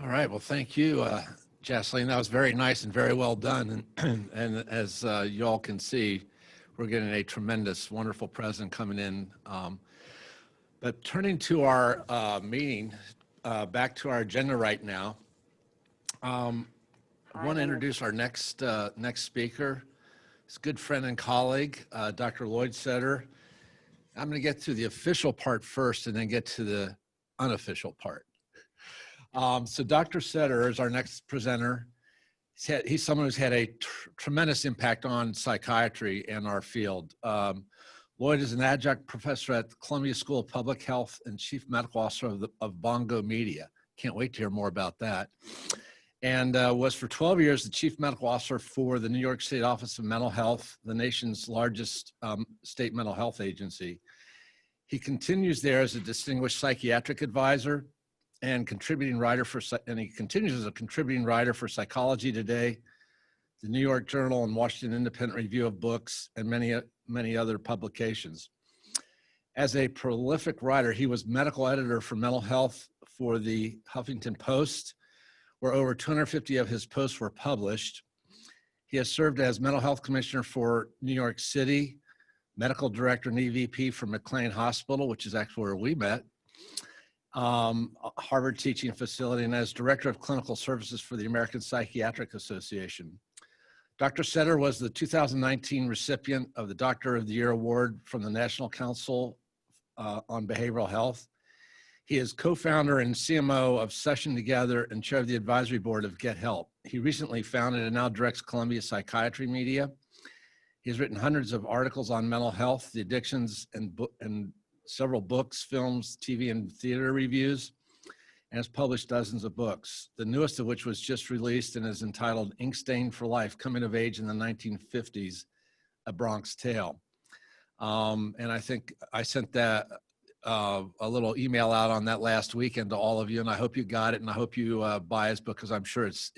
All right. Well, thank you, Jocelyn. That was very nice and very well done. And as you all can see, we're getting a tremendous, wonderful president coming in. But turning to our meeting, back to our agenda right now, I want to introduce our next speaker. He's a good friend and colleague, Dr. Lloyd Sederer. I'm going to get to the official part first and then get to the unofficial part. So Dr. Sederer is our next presenter. He's someone who's had a tremendous impact on psychiatry and our field. Lloyd is an adjunct professor at the Columbia School of Public Health and chief medical officer of Bongo Media. Can't wait to hear more about that. And was for 12 years the chief medical officer for the New York State Office of Mental Health, the nation's largest state mental health agency. He continues there as a distinguished psychiatric advisor and contributing writer he continues as a contributing writer for Psychology Today, the New York Journal and Washington Independent Review of Books, and many other publications. As a prolific writer, he was medical editor for mental health for the Huffington Post, where over 250 of his posts were published. He has served as mental health commissioner for New York City, medical director and EVP for McLean Hospital, which is actually where we met, Harvard Teaching Facility, and as Director of Clinical Services for the American Psychiatric Association. Dr. Sederer was the 2019 recipient of the Doctor of the Year Award from the National Council on Behavioral Health. He is co-founder and CMO of Session Together and chair of the advisory board of Get Help. He recently founded and now directs Columbia Psychiatry Media. He has written hundreds of articles on mental health, the addictions, and several books, films, TV, and theater reviews, and has published dozens of books, the newest of which was just released and is entitled Ink Stain for Life, Coming of Age in the 1950s, A Bronx Tale. And I think I sent that a little email out on that last weekend to all of you, and I hope you got it, and I hope you buy his book, because I'm sure it's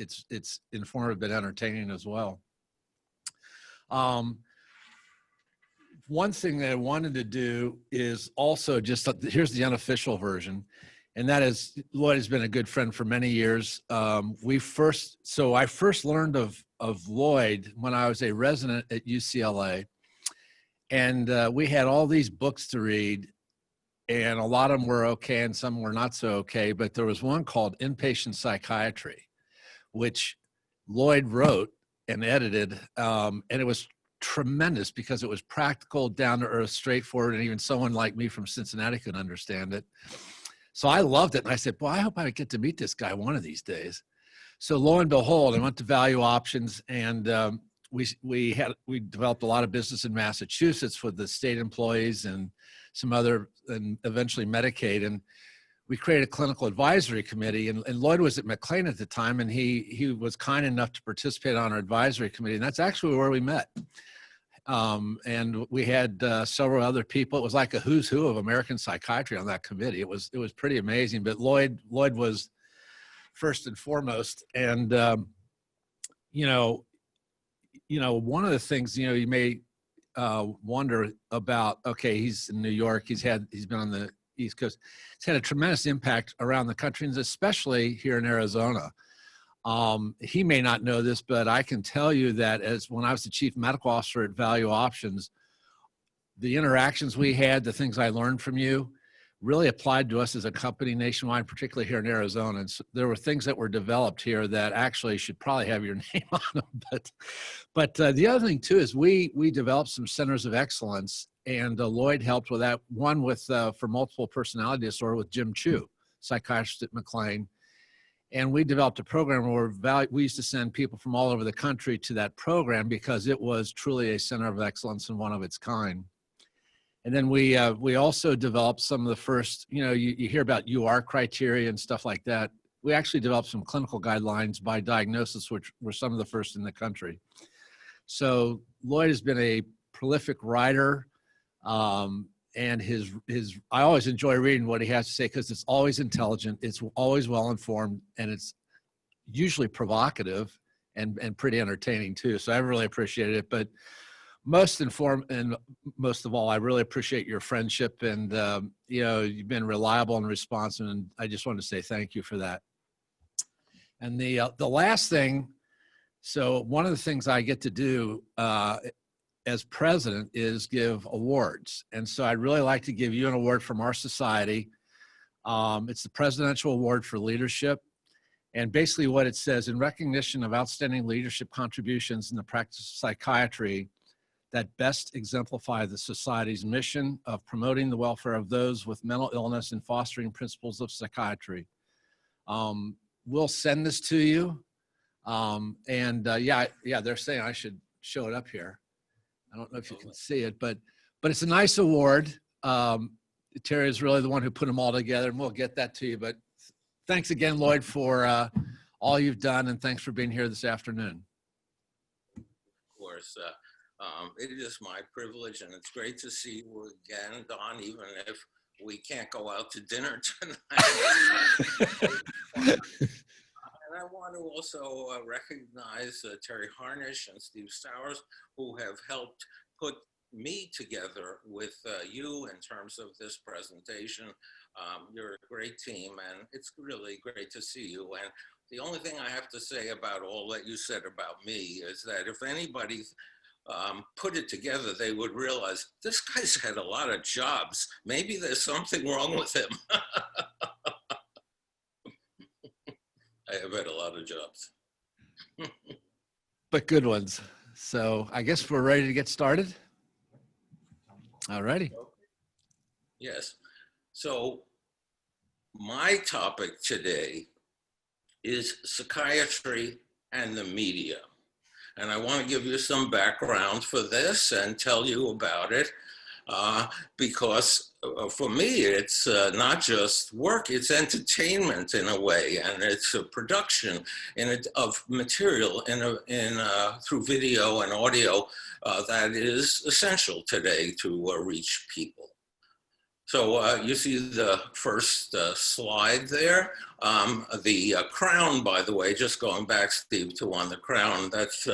informative and entertaining as well. One thing that I wanted to do is also just, here's the unofficial version, and that is Lloyd has been a good friend for many years. I first learned of Lloyd when I was a resident at UCLA, and we had all these books to read, and a lot of them were okay and some were not so okay, but there was one called Inpatient Psychiatry, which Lloyd wrote and edited, and it was tremendous because it was practical, down to earth, straightforward, and even someone like me from Cincinnati could understand it. So I loved it, and I said, boy, I hope I get to meet this guy one of these days. So lo and behold, I went to Value Options, and we developed a lot of business in Massachusetts with the state employees and some other, and eventually Medicaid, and we created a clinical advisory committee, and Lloyd was at McLean at the time, and he was kind enough to participate on our advisory committee, and that's actually where we met. And we had several other people. It was like a who's who of American psychiatry on that committee. It was pretty amazing, but Lloyd was first and foremost. And one of the things you may wonder about. Okay, he's in New York. He's been on the East Coast. It's had a tremendous impact around the country, and especially here in Arizona. He may not know this, but I can tell you that when I was the chief medical officer at Value Options, the interactions we had, the things I learned from you, really applied to us as a company nationwide, particularly here in Arizona. And so there were things that were developed here that actually should probably have your name on them. But the other thing too is we developed some centers of excellence, and Lloyd helped with that. One with for multiple personality disorder with Jim Chu, psychiatrist at McLean. And we developed a program where we used to send people from all over the country to that program because it was truly a center of excellence and one of its kind. And then we also developed some of the first, you hear about UR criteria and stuff like that. We actually developed some clinical guidelines by diagnosis, which were some of the first in the country. So Lloyd has been a prolific writer, and I always enjoy reading what he has to say because it's always intelligent, it's always well-informed, and it's usually provocative and pretty entertaining too. So I really appreciated it. But most of all, I really appreciate your friendship, and you've been reliable and responsive, and I just want to say thank you for that. And the last thing, so one of the things I get to do as president is give awards. And so I'd really like to give you an award from our society. It's the Presidential Award for Leadership. And basically what it says, in recognition of outstanding leadership contributions in the practice of psychiatry that best exemplify the society's mission of promoting the welfare of those with mental illness and fostering principles of psychiatry. We'll send this to you. Yeah, they're saying I should show it up here. I don't know if you can see it, but it's a nice award. Terry is really the one who put them all together, and we'll get that to you. But thanks again, Lloyd, for all you've done, and thanks for being here this afternoon. Of course, it is my privilege, and it's great to see you again, Don, even if we can't go out to dinner tonight. And I want to also recognize Terry Harnish and Steve Stowers, who have helped put me together with you in terms of this presentation. You're a great team, and it's really great to see you. And the only thing I have to say about all that you said about me is that if anybody put it together, they would realize this guy's had a lot of jobs. Maybe there's something wrong with him. I have had a lot of jobs. But good ones. So I guess we're ready to get started. All righty. Yes. So my topic today is psychiatry and the media. And I want to give you some background for this and tell you about it because for me, it's not just work, it's entertainment in a way, and it's a production of material through video and audio that is essential today to reach people. So you see the first slide there. The crown, by the way, just going back, Steve, to on the crown, that's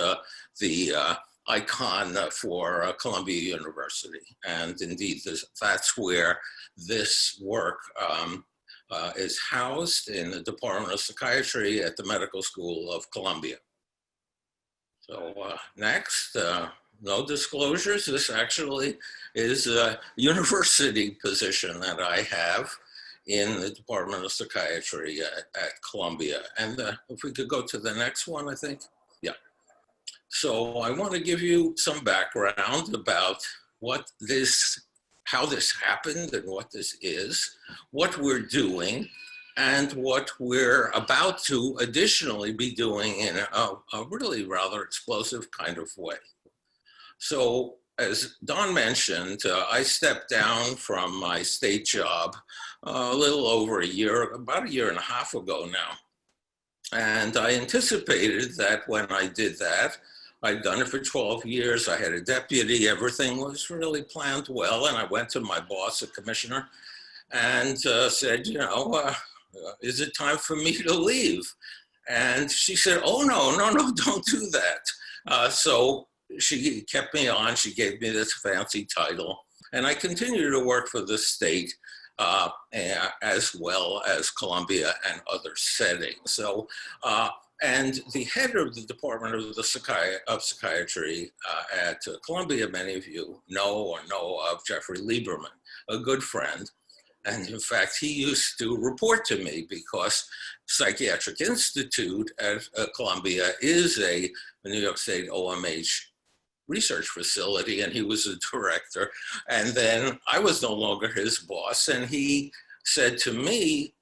the icon for Columbia University. And indeed, that's where this work is housed, in the Department of Psychiatry at the Medical School of Columbia. So next, no disclosures. This actually is a university position that I have in the Department of Psychiatry at Columbia. And if we could go to the next one, I think. Yeah. So I want to give you some background about how this happened and what this is, what we're doing, and what we're about to additionally be doing in a really rather explosive kind of way. So as Don mentioned, I stepped down from my state job a little over about a year and a half ago now. And I anticipated that when I did that, I'd done it for 12 years. I had a deputy. Everything was really planned well. And I went to my boss, a commissioner, and said, you know, is it time for me to leave? And she said, oh, no, don't do that. So she kept me on. She gave me this fancy title. And I continued to work for the state as well as Columbia and other settings. So, and the head of the Department of Psychiatry at Columbia, many of you know of Jeffrey Lieberman, a good friend. And in fact, he used to report to me because Psychiatric Institute at Columbia is a New York State OMH research facility, and he was a director. And then I was no longer his boss, and he said to me,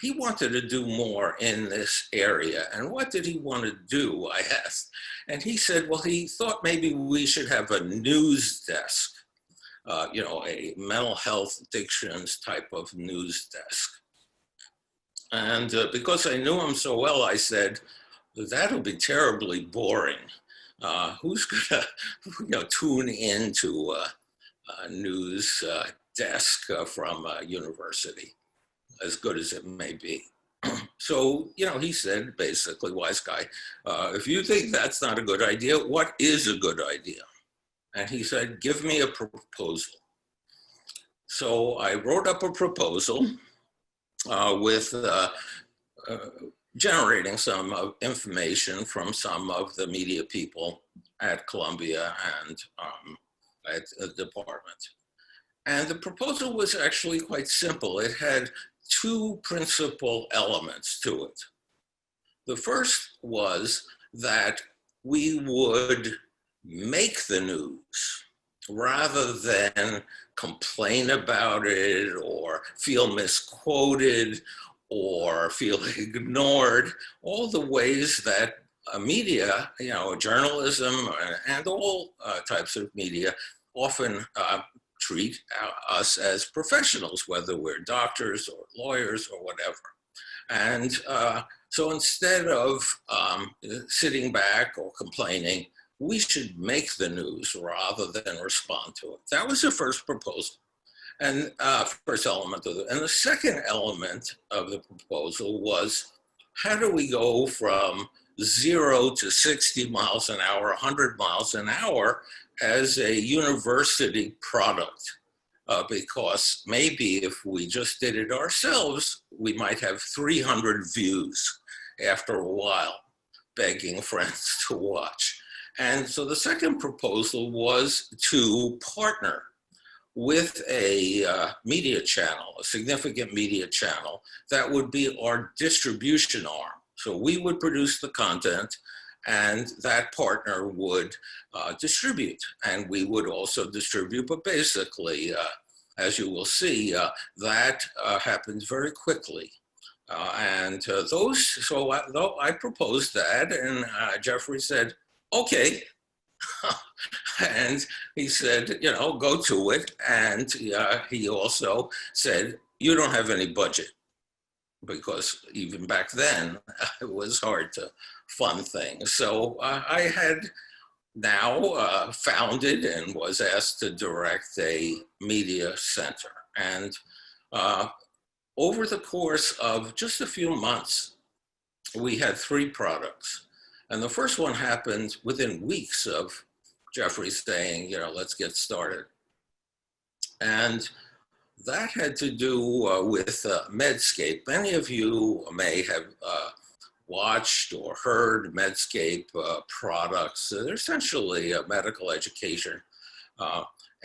he wanted to do more in this area. And what did he want to do, I asked. And he said, well, he thought maybe we should have a news desk, you know, a mental health addictions type of news desk. And because I knew him so well, I said, that'll be terribly boring. Who's gonna tune into a news desk from a university, as good as it may be? So, he said, basically, wise guy, if you think that's not a good idea, what is a good idea? And he said, give me a proposal. So I wrote up a proposal with generating some information from some of the media people at Columbia and at the department. And the proposal was actually quite simple. It had two principal elements to it. The first was that we would make the news rather than complain about it or feel misquoted or feel ignored, all the ways that media, journalism and all types of media often treat us as professionals, whether we're doctors or lawyers or whatever. And so instead of sitting back or complaining, we should make the news rather than respond to it. That was the first proposal. And first element of it. And the second element of the proposal was, how do we go from 0 to 60 miles an hour, 100 miles an hour as a university product? Because maybe if we just did it ourselves, we might have 300 views after a while, begging friends to watch. And so the second proposal was to partner with a media channel, a significant media channel, that would be our distribution arm. So we would produce the content and that partner would distribute, and we would also distribute, but basically, as you will see, that happens very quickly. So I proposed that, and Jeffrey said, okay. And he said, go to it. And he also said, you don't have any budget, because even back then, it was hard to fund things. So I had now founded and was asked to direct a media center. And over the course of just a few months, we had 3 products. And the first one happened within weeks of Jeffrey saying, let's get started. And that had to do with Medscape. Many of you may have watched or heard Medscape products. They're essentially a medical education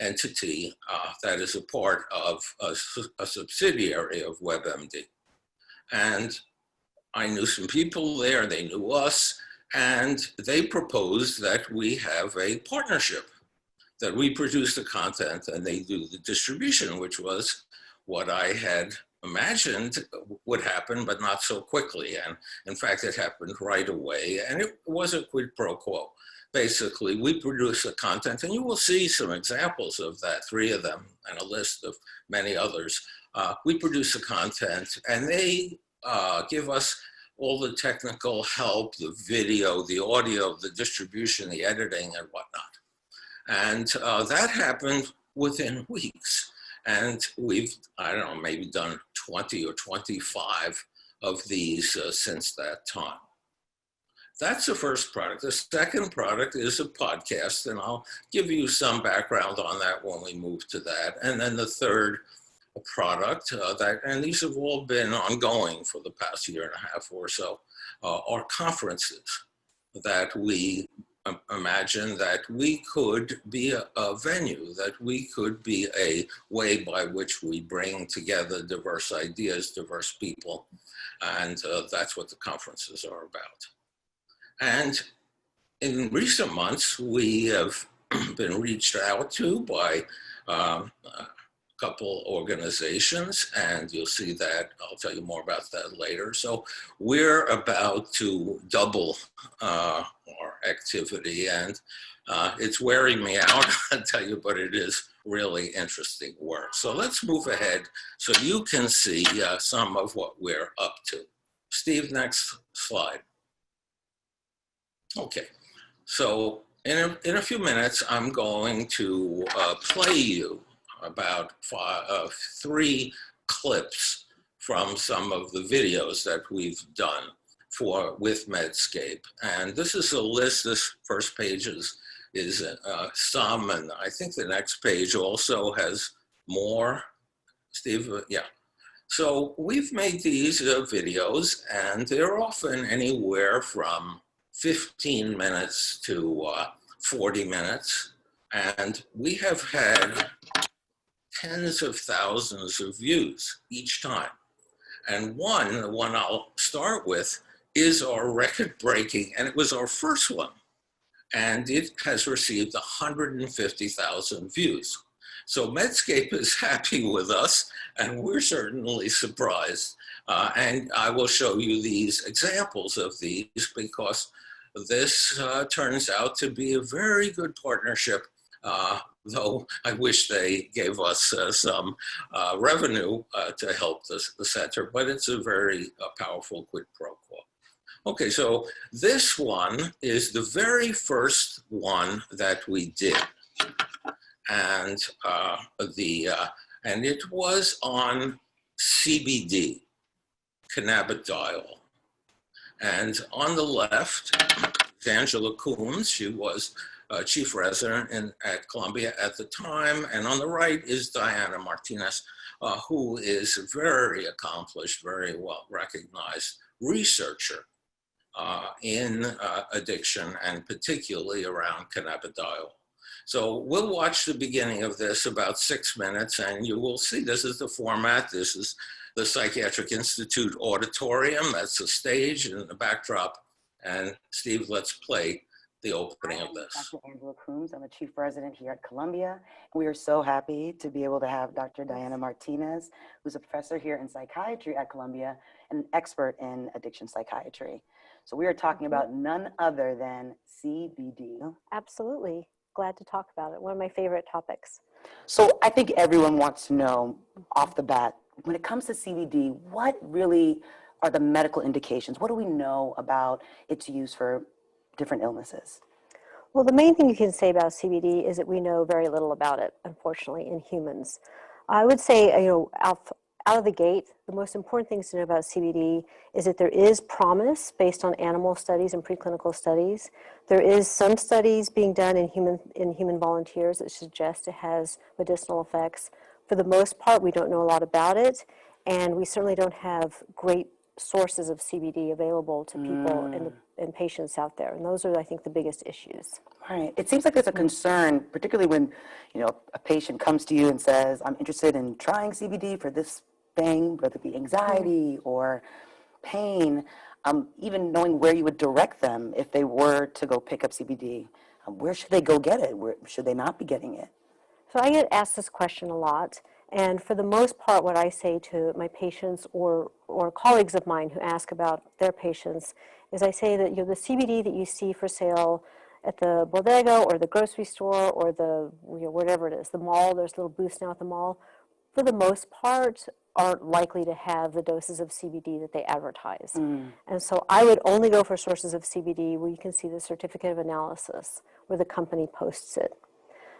entity that is a part of a subsidiary of WebMD. And I knew some people there, they knew us, and they proposed that we have a partnership, that we produce the content and they do the distribution, which was what I had imagined would happen, but not so quickly. And in fact, it happened right away. And it was a quid pro quo. Basically, we produce the content, and you will see some examples of that, 3 of them, and a list of many others. We produce the content, and they give us all the technical help, the video, the audio, the distribution, the editing, and whatnot. And that happened within weeks. And we've, I don't know, maybe done 20 or 25 of these since that time. That's the first product. The second product is a podcast, and I'll give you some background on that when we move to that. And then the third product, and these have all been ongoing for the past year and a half or so, are conferences that we imagine that we could be a venue, that we could be a way by which we bring together diverse ideas, diverse people, and that's what the conferences are about. And in recent months, we have been reached out to by couple organizations, and you'll see that. I'll tell you more about that later. So we're about to double our activity, and it's wearing me out, I'll tell you, but it is really interesting work. So let's move ahead so you can see some of what we're up to. Steve, next slide. Okay, so in a few minutes, I'm going to play you about 3 clips from some of the videos that we've done with Medscape. And this is a list. This first page is some, and I think the next page also has more. Steve, yeah. So we've made these videos, and they're often anywhere from 15 minutes to 40 minutes. And we have had tens of thousands of views each time. And the one I'll start with, is our record-breaking, and it was our first one. And it has received 150,000 views. So Medscape is happy with us, and we're certainly surprised. And I will show you these examples of these, because this turns out to be a very good partnership, though I wish they gave us some revenue to help the center, but it's a very powerful quid pro quo. Okay, so this one is the very first one that we did. And and it was on CBD, cannabidiol. And on the left is Angela Coombs. She was chief resident at Columbia at the time. And on the right is Diana Martinez, who is a very accomplished, very well recognized researcher in addiction, and particularly around cannabidiol. So we'll watch the beginning of this, about 6 minutes, and you will see this is the format. This is the Psychiatric Institute auditorium. That's the stage and the backdrop. And Steve, let's play the opening of this. Dr. Angela Coombs. I'm a chief resident here at Columbia. We are so happy to be able to have Dr. Diana Martinez, who's a professor here in psychiatry at Columbia and an expert in addiction psychiatry. So we are talking about none other than CBD. Absolutely. Glad to talk about it. One of my favorite topics. So I think everyone wants to know off the bat, when it comes to CBD, what really are the medical indications? What do we know about its use for different illnesses? Well, the main thing you can say about CBD is that we know very little about it, unfortunately, in humans. I would say, out of the gate, the most important things to know about CBD is that there is promise based on animal studies and preclinical studies. There is some studies being done in human volunteers that suggest it has medicinal effects. For the most part, we don't know a lot about it, and we certainly don't have great sources of CBD available to people and patients out there. And those are, I think, the biggest issues. Right. It seems like there's a concern, particularly when, a patient comes to you and says, I'm interested in trying CBD for this thing, whether it be anxiety or pain, even knowing where you would direct them if they were to go pick up CBD. Where should they go get it? Where should they not be getting it? So I get asked this question a lot. And for the most part, what I say to my patients or colleagues of mine who ask about their patients is I say that the CBD that you see for sale at the bodega or the grocery store or the whatever it is, the mall, there's little booths now at the mall, for the most part aren't likely to have the doses of CBD that they advertise. And so I would only go for sources of CBD where you can see the certificate of analysis, where the company posts it.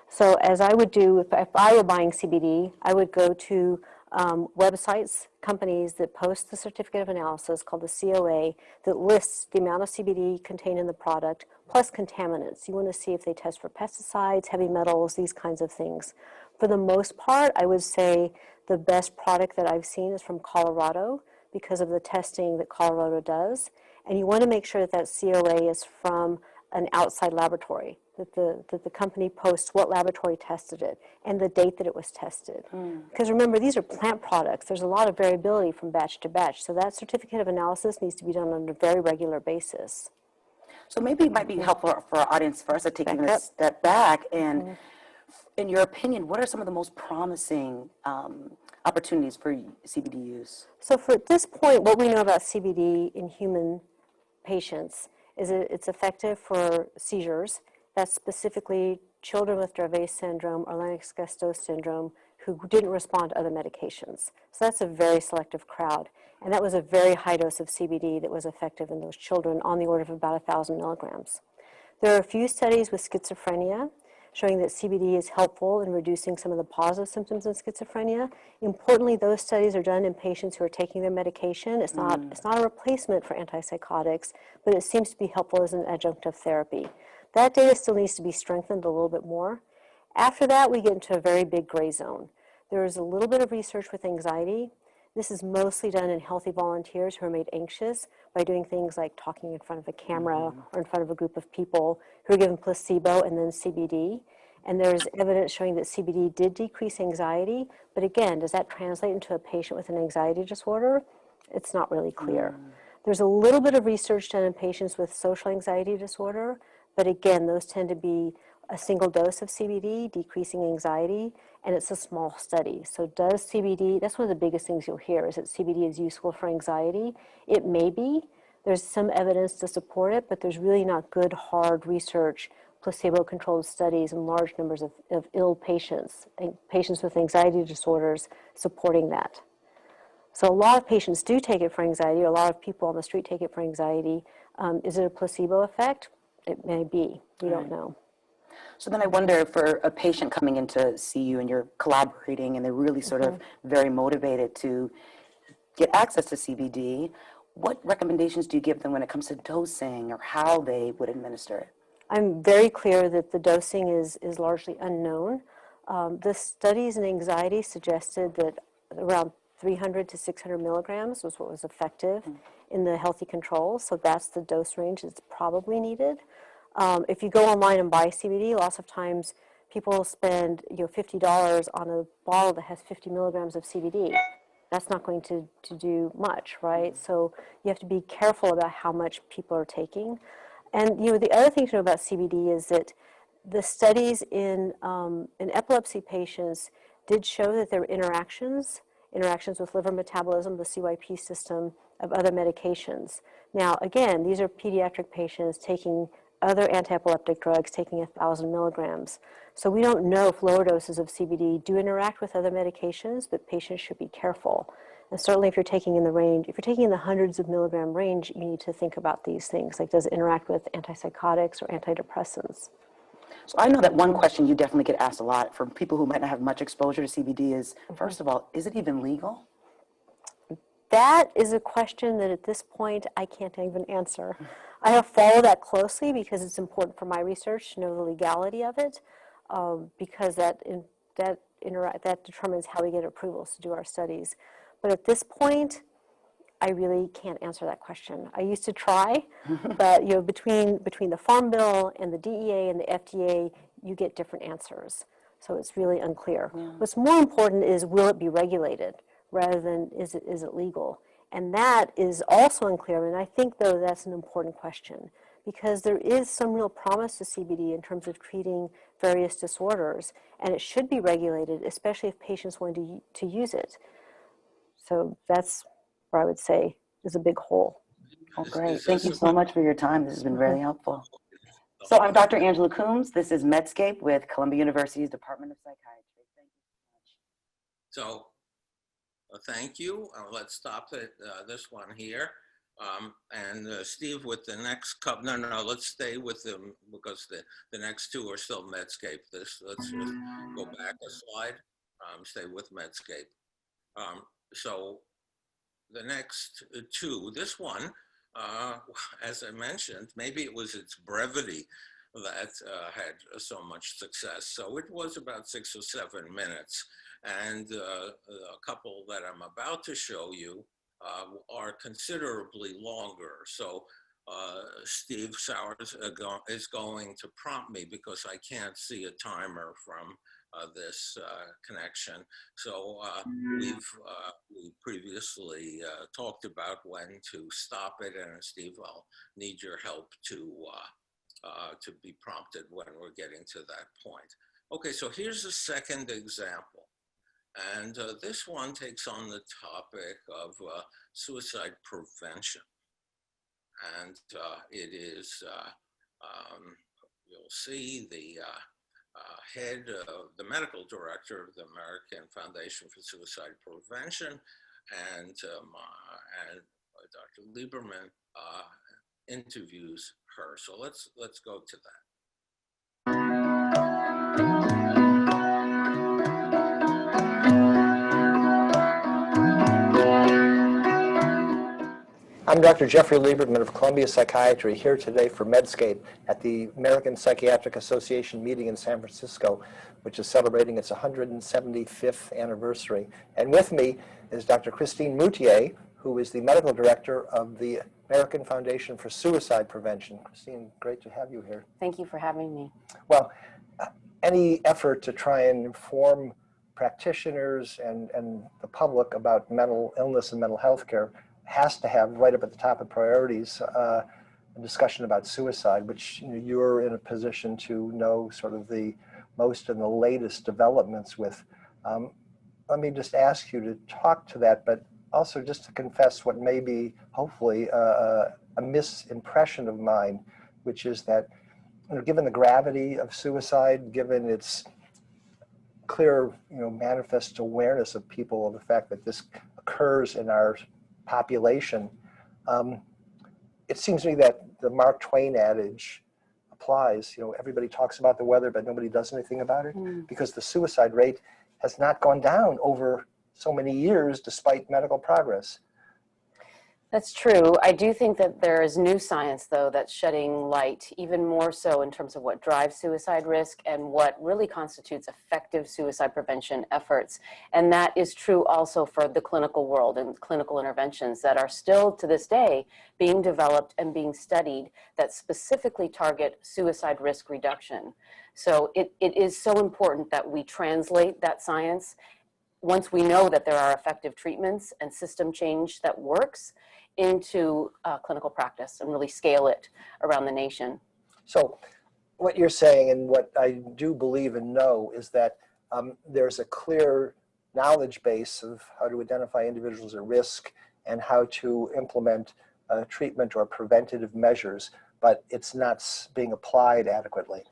So as I would do, if I were buying CBD, I would go to websites, companies that post the certificate of analysis called the COA that lists the amount of CBD contained in the product plus contaminants. You want to see if they test for pesticides, heavy metals, these kinds of things. For the most part, I would say the best product that I've seen is from Colorado because of the testing that Colorado does. And you want to make sure that that COA is from an outside laboratory, that the company posts what laboratory tested it and the date that it was tested. Because remember, these are plant products. There's a lot of variability from batch to batch. So that certificate of analysis needs to be done on a very regular basis. So maybe it might be helpful for our audience for us to take even a step back. And in your opinion, what are some of the most promising opportunities for CBD use? So for at this point, what we know about CBD in human patients is that it's effective for seizures. That's specifically children with Dravet syndrome or Lennox-Gastaut syndrome who didn't respond to other medications. So that's a very selective crowd. And that was a very high dose of CBD that was effective in those children on the order of about 1,000 milligrams. There are a few studies with schizophrenia showing that CBD is helpful in reducing some of the positive symptoms of schizophrenia. Importantly, those studies are done in patients who are taking their medication. It's not a replacement for antipsychotics, but it seems to be helpful as an adjunctive therapy. That data still needs to be strengthened a little bit more. After that, we get into a very big gray zone. There is a little bit of research with anxiety This is mostly done in healthy volunteers who are made anxious by doing things like talking in front of a camera or in front of a group of people who are given placebo and then CBD. And there's evidence showing that CBD did decrease anxiety, but again, does that translate into a patient with an anxiety disorder? It's not really clear. There's a little bit of research done in patients with social anxiety disorder, but again, those tend to be a single dose of CBD decreasing anxiety, and it's a small study. So does CBD, that's one of the biggest things you'll hear, is that CBD is useful for anxiety. It may be. There's some evidence to support it, but there's really not good, hard research, placebo-controlled studies in large numbers of ill patients, patients with anxiety disorders supporting that. So a lot of patients do take it for anxiety, or a lot of people on the street take it for anxiety. Is it a placebo effect? It may be. We don't know. So then I wonder, for a patient coming in to see you and you're collaborating and they're really sort of very motivated to get access to CBD, what recommendations do you give them when it comes to dosing or how they would administer it? I'm very clear that the dosing is largely unknown. The studies in anxiety suggested that around 300 to 600 milligrams was what was effective in the healthy control. So that's the dose range that's probably needed. If you go online and buy CBD, lots of times people spend $50 on a bottle that has 50 milligrams of CBD. That's not going to do much, right? So you have to be careful about how much people are taking. And the other thing to know about CBD is that the studies in epilepsy patients did show that there were interactions with liver metabolism, the CYP system, of other medications. Now, again, these are pediatric patients taking other anti-epileptic drugs, taking 1,000 milligrams. So we don't know if lower doses of CBD do interact with other medications, but patients should be careful. And certainly if you're taking in the hundreds of milligram range, you need to think about these things, like does it interact with antipsychotics or antidepressants? So I know that one question you definitely get asked a lot from people who might not have much exposure to CBD is, first of all, is it even legal? That is a question that at this point I can't even answer. I have followed that closely because it's important for my research to know the legality of it, because that determines how we get approvals to do our studies. But at this point, I really can't answer that question. I used to try, but between the Farm Bill and the DEA and the FDA, you get different answers. So it's really unclear. Yeah. What's more important is, will it be regulated rather than is it legal? And that is also unclear. And I think, though, that's an important question, because there is some real promise to CBD in terms of treating various disorders, and it should be regulated, especially if patients want to use it. So that's where I would say is a big hole. Oh, great. Thank you so much for your time. This has been really helpful. So I'm Dr. Angela Coombs. This is Medscape with Columbia University's Department of Psychiatry. Thank you so much. So thank you. Let's stop this one here. And Steve, with the next couple, no, let's stay with them because the next two are still Medscape. Let's just go back a slide, stay with Medscape. So the next two, this one, as I mentioned, maybe it was its brevity that had so much success. So it was about 6 or 7 minutes. And a couple that I'm about to show you are considerably longer. So Steve Sowers is going to prompt me because I can't see a timer from this connection. So we previously talked about when to stop it, and Steve, I'll need your help to be prompted when we're getting to that point. Okay, so here's a second example. And this one takes on the topic of suicide prevention. And it is, you'll see the head of the medical director of the American Foundation for Suicide Prevention, and Dr. Lieberman interviews her. So let's go to that. I'm Dr. Jeffrey Lieberman of Columbia Psychiatry, here today for Medscape at the American Psychiatric Association meeting in San Francisco, which is celebrating its 175th anniversary. And with me is Dr. Christine Moutier, who is the medical director of the American Foundation for Suicide Prevention. Christine, great to have you here. Thank you for having me. Well, any effort to try and inform practitioners and the public about mental illness and mental health care has to have right up at the top of priorities a discussion about suicide, which you're in a position to know sort of the most and the latest developments with. Let me just ask you to talk to that, but also just to confess what may be, hopefully, a misimpression of mine, which is that given the gravity of suicide, given its clear, manifest awareness of people of the fact that this occurs in our population, it seems to me that the Mark Twain adage applies. Everybody talks about the weather, but nobody does anything about it, because the suicide rate has not gone down over so many years despite medical progress. That's true. I do think that there is new science, though, that's shedding light, even more so in terms of what drives suicide risk and what really constitutes effective suicide prevention efforts. And that is true also for the clinical world and clinical interventions that are still, to this day, being developed and being studied that specifically target suicide risk reduction. So it is so important that we translate that science once we know that there are effective treatments and system change that works into clinical practice and really scale it around the nation. So what you're saying, and what I do believe and know, is that there's a clear knowledge base of how to identify individuals at risk and how to implement treatment or preventative measures, but it's not being applied adequately.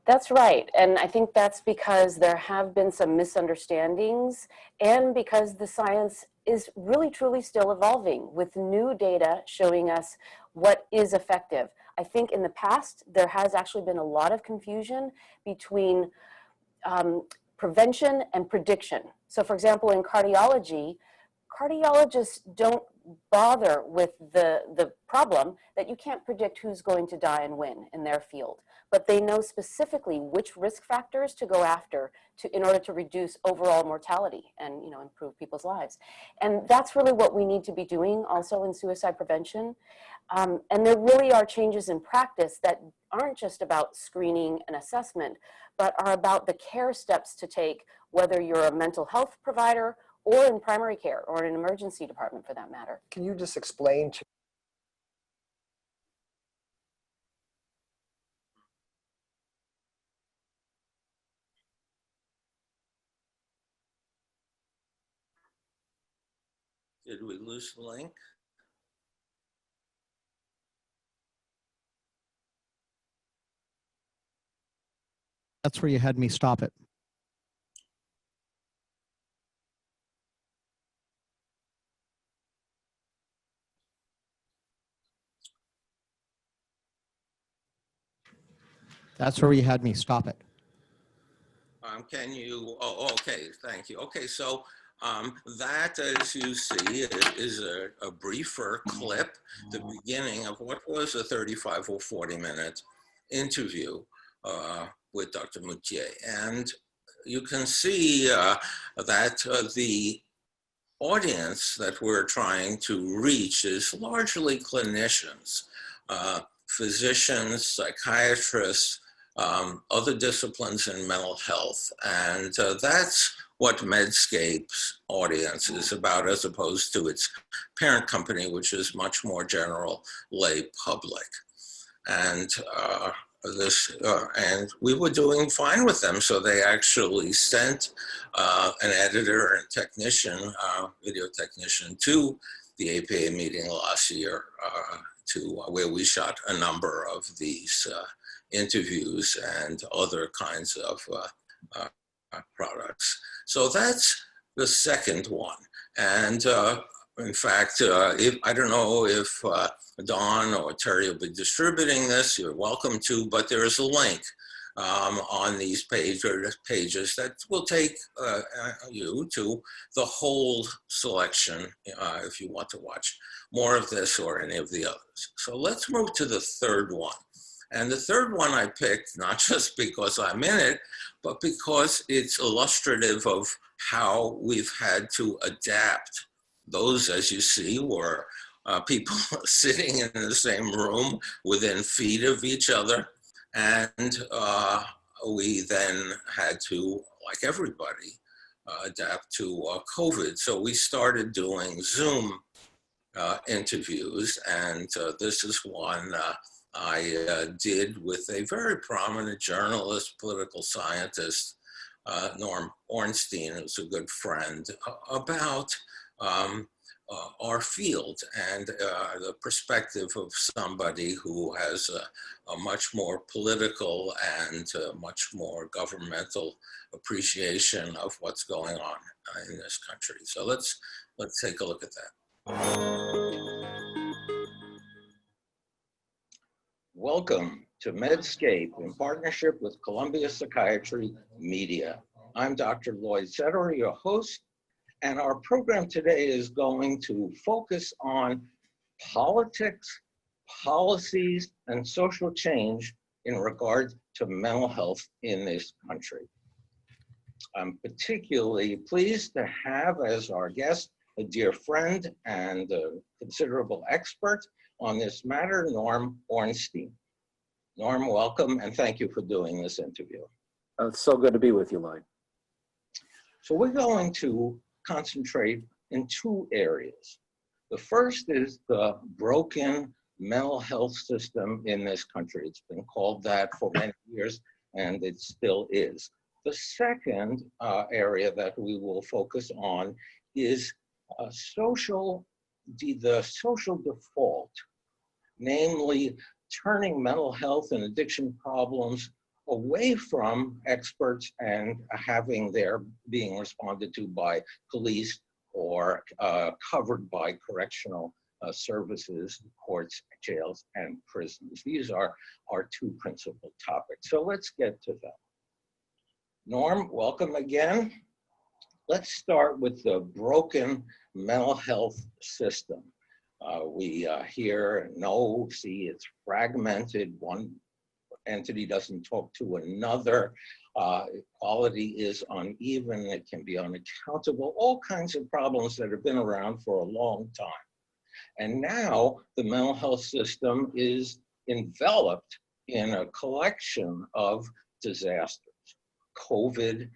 That's right. And I think that's because there have been some misunderstandings and because the science is really truly still evolving with new data showing us what is effective. I think in the past, there has actually been a lot of confusion between prevention and prediction. So for example, in cardiology, cardiologists don't bother with the problem that you can't predict who's going to die and when in their field, but they know specifically which risk factors to go after in order to reduce overall mortality and improve people's lives. And that's really what we need to be doing also in suicide prevention. And there really are changes in practice that aren't just about screening and assessment, but are about the care steps to take, whether you're a mental health provider or in primary care or in an emergency department for that matter. Can you just explain to Did we lose the link? That's where you had me stop it. That's where you had me stop it. Can you, okay, thank you. Okay, so that, as you see, is a briefer clip, the beginning of what was a 35 or 40-minute interview with Dr. Moutier. And you can see that the audience that we're trying to reach is largely clinicians, physicians, psychiatrists, other disciplines in mental health. And that's what Medscape's audience is about, as opposed to its parent company, which is much more general lay public. And and we were doing fine with them, so they actually sent an editor and technician, video technician, to the APA meeting last year, where we shot a number of these interviews and other kinds of products. So that's the second one. And in fact, I don't know if Dawn or Terry will be distributing this, you're welcome to, but there is a link on these pages that will take you to the whole selection if you want to watch more of this or any of the others. So let's move to the third one. And the third one I picked, not just because I'm in it, but because it's illustrative of how we've had to adapt. Those, as you see, were people sitting in the same room within feet of each other. And we then had to, like everybody, adapt to COVID. So we started doing Zoom interviews. And this is one I did with a very prominent journalist, political scientist, Norm Ornstein, who's a good friend, about our field and the perspective of somebody who has a much more political and much more governmental appreciation of what's going on in this country. So let's take a look at that. Welcome to Medscape in partnership with Columbia Psychiatry Media. I'm Dr. Lloyd Sederer, your host, and our program today is going to focus on politics, policies, and social change in regard to mental health in this country. I'm particularly pleased to have as our guest a dear friend and a considerable expert on this matter, Norm Ornstein. Norm, welcome, and thank you for doing this interview. It's so good to be with you, Lloyd. So we're going to concentrate in two areas. The first is the broken mental health system in this country. It's been called that for many years, and it still is. The second area that we will focus on is the social default, namely turning mental health and addiction problems away from experts and having their being responded to by police or covered by correctional services, courts, jails, and prisons. These are our two principal topics. So let's get to them. Norm, welcome again. Let's start with the broken mental health system. We see it's fragmented. One entity doesn't talk to another. Quality is uneven. It can be unaccountable. All kinds of problems that have been around for a long time. And now the mental health system is enveloped in a collection of disasters. COVID,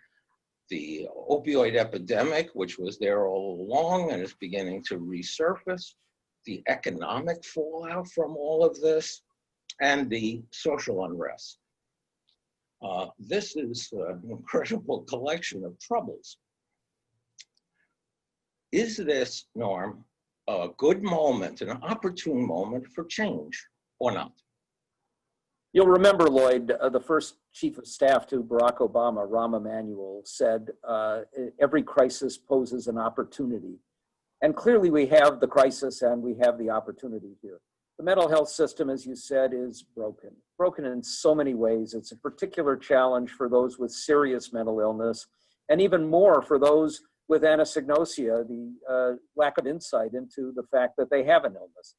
the opioid epidemic, which was there all along and is beginning to resurface, the economic fallout from all of this, and the social unrest. This is an incredible collection of troubles. Is this, Norm, a good moment, an opportune moment for change or not? You'll remember, Lloyd, the first chief of staff to Barack Obama, Rahm Emanuel, said, every crisis poses an opportunity. And clearly we have the crisis and we have the opportunity here. The mental health system, as you said, is broken in so many ways. It's a particular challenge for those with serious mental illness, and even more for those with anosognosia, the lack of insight into the fact that they have an illness.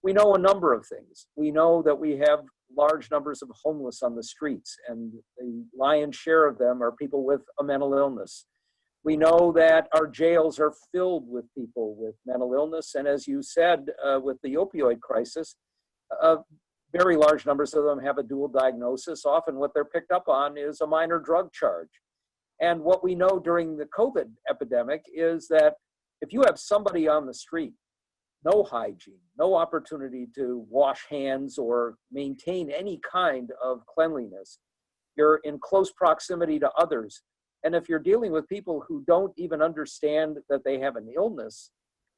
We know a number of things. We know that we have large numbers of homeless on the streets, and the lion's share of them are people with a mental illness. We know that our jails are filled with people with mental illness, and as you said, with the opioid crisis, very large numbers of them have a dual diagnosis. Often what they're picked up on is a minor drug charge. And what we know during the COVID epidemic is that if you have somebody on the street, no hygiene, no opportunity to wash hands or maintain any kind of cleanliness, you're in close proximity to others. And if you're dealing with people who don't even understand that they have an illness,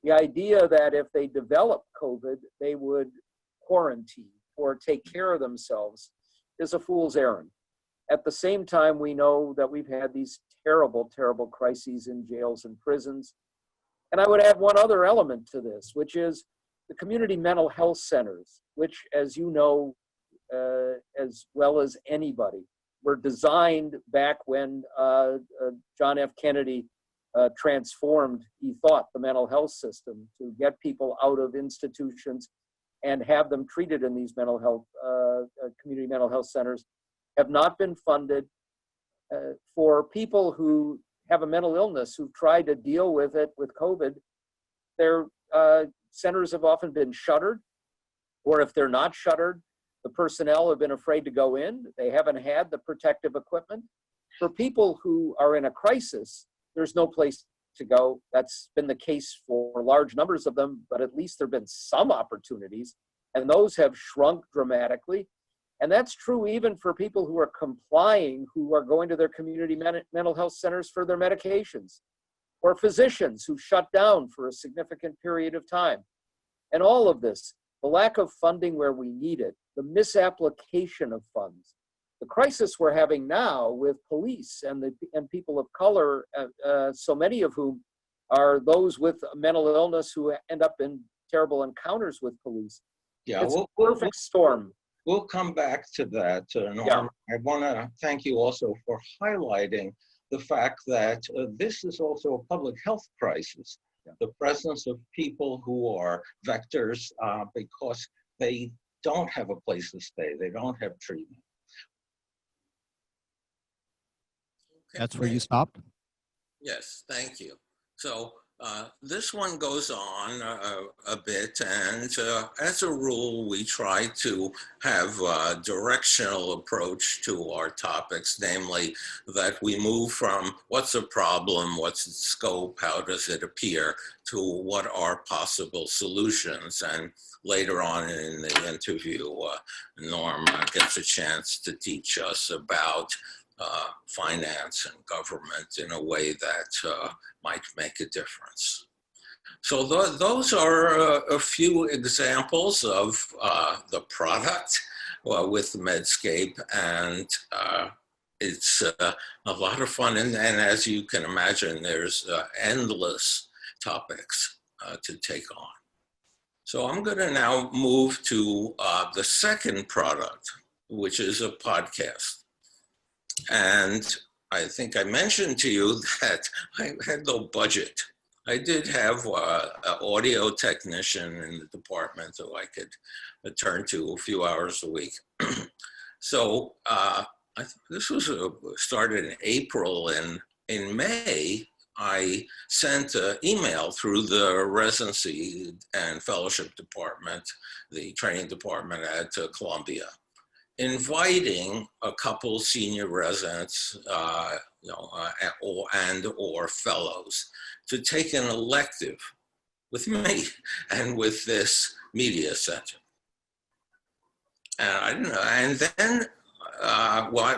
the idea that if they develop COVID, they would quarantine or take care of themselves is a fool's errand. At the same time, we know that we've had these terrible, terrible crises in jails and prisons. And I would add one other element to this, which is the community mental health centers, which, as you know, as well as anybody, were designed back when John F. Kennedy transformed, he thought, the mental health system to get people out of institutions and have them treated in these mental health, community mental health centers, have not been funded. For people who have a mental illness, who've tried to deal with it with COVID, their centers have often been shuttered, or if they're not shuttered, the personnel have been afraid to go in. They haven't had the protective equipment. For people who are in a crisis, there's no place to go. That's been the case for large numbers of them, but at least there have been some opportunities, and those have shrunk dramatically. And that's true even for people who are complying, who are going to their community mental health centers for their medications, or physicians who shut down for a significant period of time. And all of this, the lack of funding where we need it, the misapplication of funds, the crisis we're having now with police and people of color, so many of whom are those with mental illness who end up in terrible encounters with police. Yeah, It's a perfect storm. We'll come back to that, Norm. Yeah. I want to thank you also for highlighting the fact that this is also a public health crisis. Yeah. The presence of people who are vectors because they don't have a place to stay, they don't have treatment. Okay. That's where you stopped? Yes, thank you. So this one goes on a bit, and as a rule, we try to have a directional approach to our topics, namely that we move from what's a problem, what's its scope, how does it appear, to what are possible solutions. And later on in the interview, Norm gets a chance to teach us about finance and government in a way that might make a difference. So those are a few examples of the product with Medscape, and it's a lot of fun. And as you can imagine, there's endless topics to take on. So I'm going to now move to the second product, which is a podcast. And I think I mentioned to you that I had no budget. I did have an audio technician in the department who I could turn to a few hours a week. So this was started in April, and in May, I sent an email through the residency and fellowship department, the training department at Columbia, inviting a couple senior residents, or fellows to take an elective with me and with this media center. And I didn't know. And then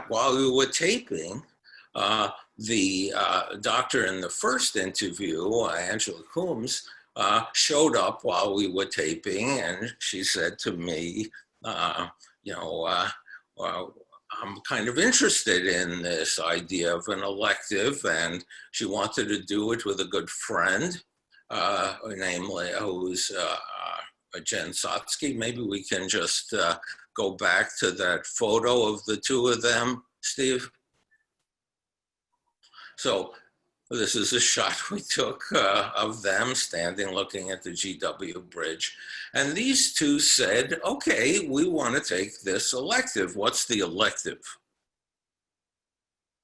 while we were taping, the doctor in the first interview, Angela Coombs, showed up while we were taping, and she said to me, I'm kind of interested in this idea of an elective, and she wanted to do it with a good friend, namely who's Jen Sotsky. Maybe we can just go back to that photo of the two of them, Steve. So this is a shot we took of them standing looking at the GW Bridge. And these two said, okay, we want to take this elective. What's the elective?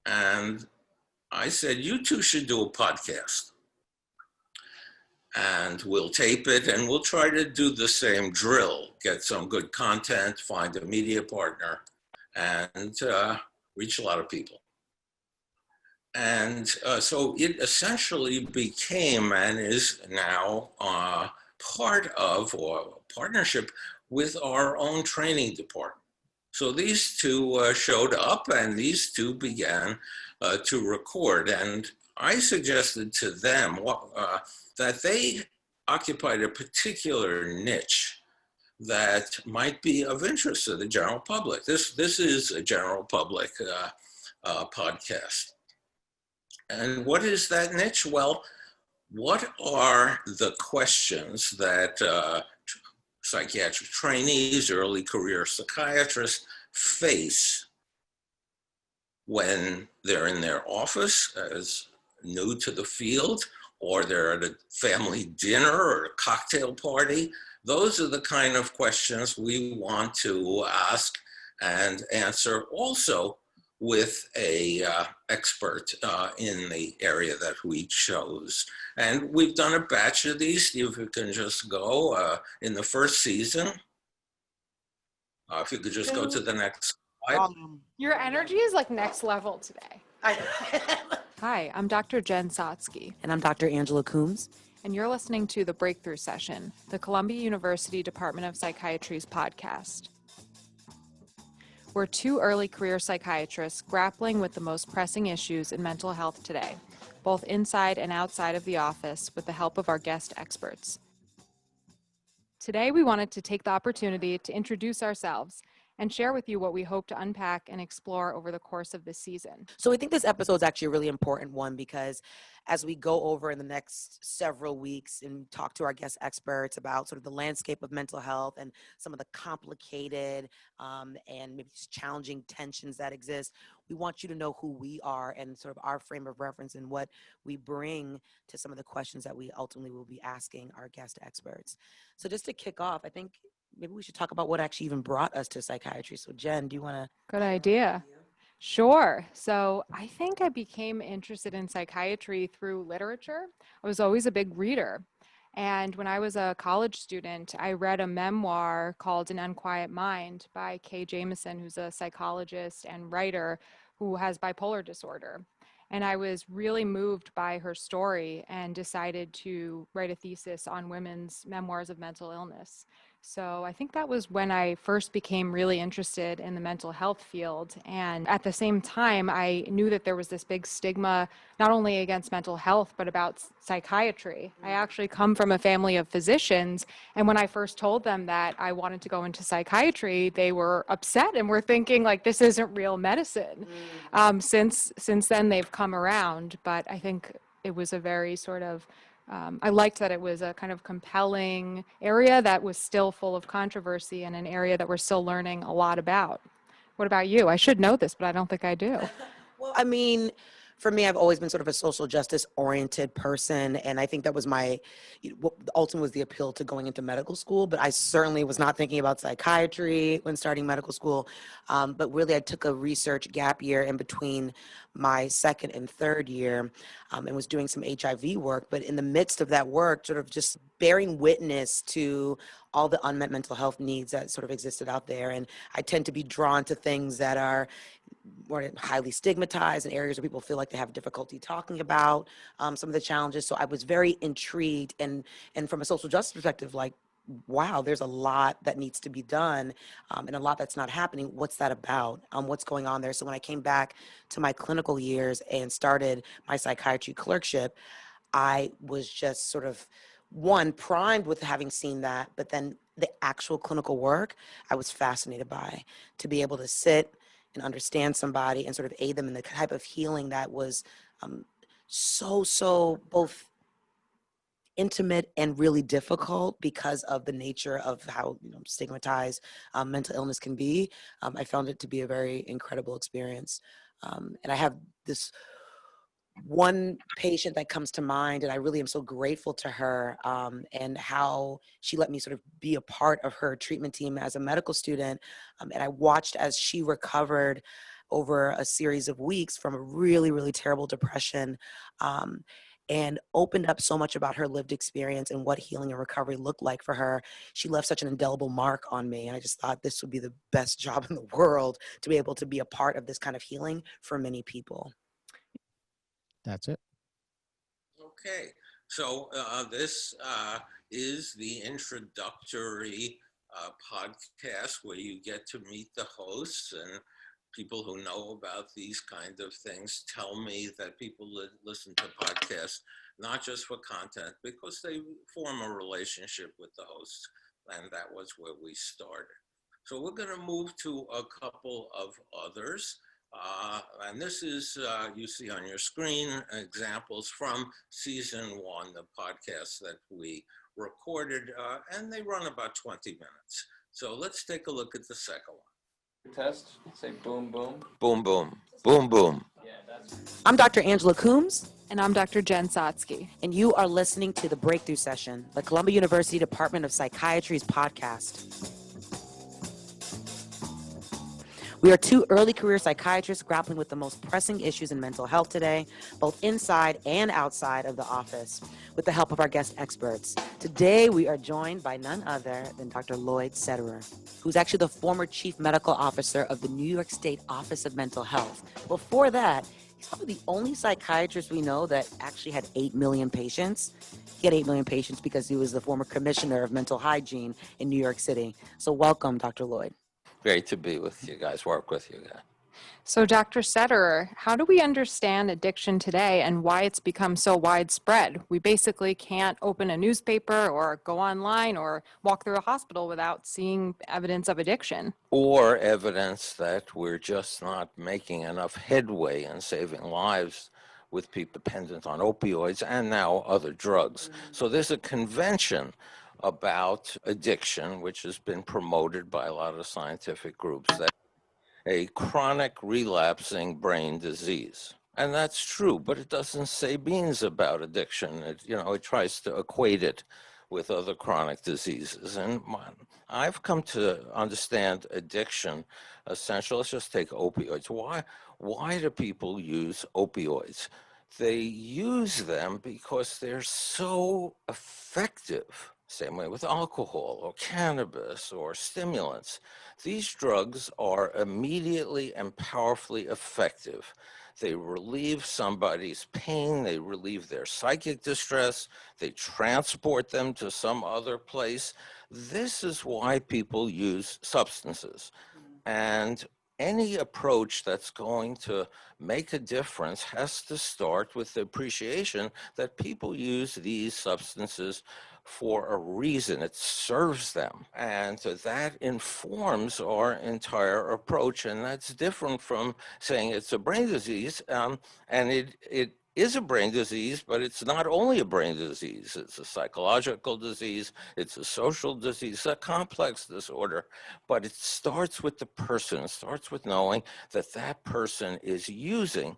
And I said, you two should do a podcast. And we'll tape it, and we'll try to do the same drill, get some good content, find a media partner, and reach a lot of people. And so it essentially became and is now part of, or a partnership with our own training department. So these two showed up, and these two began to record. And I suggested to them that they occupied a particular niche that might be of interest to the general public. This is a general public podcast. And what is that niche? Well, what are the questions that psychiatric trainees, early career psychiatrists face when they're in their office as new to the field, or they're at a family dinner or a cocktail party. Those are the kind of questions we want to ask and answer, also with a expert in the area that we chose. And we've done a batch of these. If you can just go in the first season. If you could just go to the next slide. Your energy is like next level today. Hi, I'm Dr. Jen Sotsky. And I'm Dr. Angela Coombs. And you're listening to The Breakthrough Session, the Columbia University Department of Psychiatry's podcast. We're two early career psychiatrists grappling with the most pressing issues in mental health today, both inside and outside of the office, with the help of our guest experts. Today, we wanted to take the opportunity to introduce ourselves and share with you what we hope to unpack and explore over the course of this season. So I think this episode is actually a really important one because as we go over in the next several weeks and talk to our guest experts about sort of the landscape of mental health and some of the complicated and maybe challenging tensions that exist, we want you to know who we are and sort of our frame of reference and what we bring to some of the questions that we ultimately will be asking our guest experts. So just to kick off, I think maybe we should talk about what actually even brought us to psychiatry. So Jen, do you want to? Good idea. Sure. So I think I became interested in psychiatry through literature. I was always a big reader. And when I was a college student, I read a memoir called An Unquiet Mind by Kay Jamison, who's a psychologist and writer who has bipolar disorder. And I was really moved by her story and decided to write a thesis on women's memoirs of mental illness. So I think that was when I first became really interested in the mental health field. And at the same time, I knew that there was this big stigma, not only against mental health, but about psychiatry. I actually come from a family of physicians. And when I first told them that I wanted to go into psychiatry, they were upset and were thinking like, this isn't real medicine. Since then, they've come around. But I think it was a very sort of I liked that it was a kind of compelling area that was still full of controversy and an area that we're still learning a lot about. What about you? I should know this, but I don't think I do. Well, I mean, for me, I've always been sort of a social justice oriented person. And I think that was ultimately was the appeal to going into medical school. But I certainly was not thinking about psychiatry when starting medical school. But really, I took a research gap year in between my second and third year and was doing some HIV work. But in the midst of that work, sort of just bearing witness to all the unmet mental health needs that sort of existed out there. And I tend to be drawn to things that are more highly stigmatized and areas where people feel like they have difficulty talking about some of the challenges. So I was very intrigued and from a social justice perspective, like, wow, there's a lot that needs to be done and a lot that's not happening. What's that about? What's going on there? So when I came back to my clinical years and started my psychiatry clerkship, I was just sort of primed with having seen that, but then the actual clinical work I was fascinated by, to be able to sit and understand somebody and sort of aid them in the type of healing that was so both intimate and really difficult because of the nature of how stigmatized mental illness can be. I found it to be a very incredible experience. And I have this one patient that comes to mind, and I really am so grateful to her and how she let me sort of be a part of her treatment team as a medical student. And I watched as she recovered over a series of weeks from a really, really terrible depression and opened up so much about her lived experience and what healing and recovery looked like for her. She left such an indelible mark on me. And I just thought this would be the best job in the world to be able to be a part of this kind of healing for many people. That's it. Okay, so this is the introductory podcast where you get to meet the hosts, and people who know about these kind of things tell me that people listen to podcasts not just for content, because they form a relationship with the hosts, and that was where we started. So we're going to move to a couple of others. And this is, you see on your screen, examples from season 1, the podcast that we recorded, and they run about 20 minutes. So let's take a look at the second one. Test. Say boom, boom. Boom, boom, boom, boom. I'm Dr. Angela Coombs, And I'm Dr. Jen Sotsky. and you are listening to The Breakthrough Session, the Columbia University Department of Psychiatry's podcast. We are two early career psychiatrists grappling with the most pressing issues in mental health today, both inside and outside of the office, with the help of our guest experts. Today, we are joined by none other than Dr. Lloyd Sederer, who's actually the former chief medical officer of the New York State Office of Mental Health. Before that, he's probably the only psychiatrist we know that actually had 8 million patients. He had 8 million patients because he was the former commissioner of mental hygiene in New York City. So welcome, Dr. Lloyd. Great to be with you guys, work with you guys. So, Dr. Sederer, how do we understand addiction today and why it's become so widespread? We basically can't open a newspaper or go online or walk through a hospital without seeing evidence of addiction. Or evidence that we're just not making enough headway in saving lives with people dependent on opioids and now other drugs. So there's a convention about addiction, which has been promoted by a lot of scientific groups, that a chronic relapsing brain disease. And that's true, but it doesn't say beans about addiction. It tries to equate it with other chronic diseases. And I've come to understand addiction essentially. Let's just take opioids. Why do people use opioids? They use them because they're so effective. Same way with alcohol or cannabis or stimulants. These drugs are immediately and powerfully effective. They relieve somebody's pain, they relieve their psychic distress, they transport them to some other place. This is why people use substances. And any approach that's going to make a difference has to start with the appreciation that people use these substances for a reason. It serves them. And that informs our entire approach. And that's different from saying it's a brain disease. And it is a brain disease, but it's not only a brain disease. It's a psychological disease. It's a social disease, a complex disorder. But it starts with the person. It starts with knowing that that person is using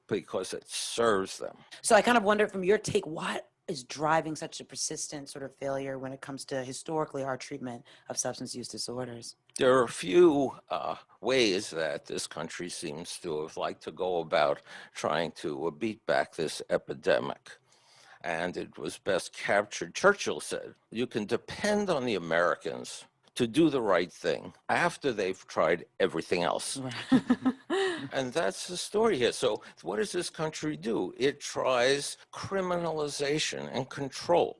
because it serves them. So I kind of wonder, from your take, what is driving such a persistent sort of failure when it comes to historically our treatment of substance use disorders? There are a few ways that this country seems to have liked to go about trying to beat back this epidemic. And it was best captured. Churchill said, you can depend on the Americans to do the right thing after they've tried everything else. And that's the story here. So what does this country do? It tries criminalization and control,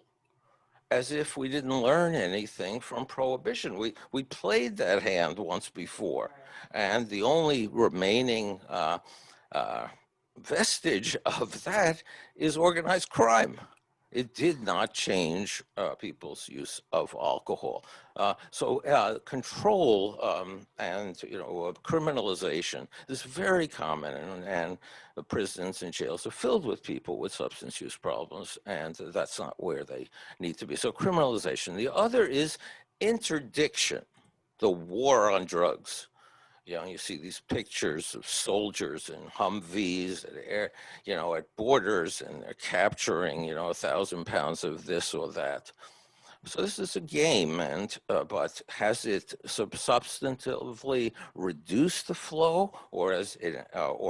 as if we didn't learn anything from prohibition. We played that hand once before, and the only remaining vestige of that is organized crime. It did not change people's use of alcohol. So control and criminalization is very common, and the prisons and jails are filled with people with substance use problems, and that's not where they need to be. So criminalization. The other is interdiction, the war on drugs. You see these pictures of soldiers in Humvees at borders, and they're capturing, 1,000 pounds of this or that. So this is a game, but has it substantively reduced the flow, or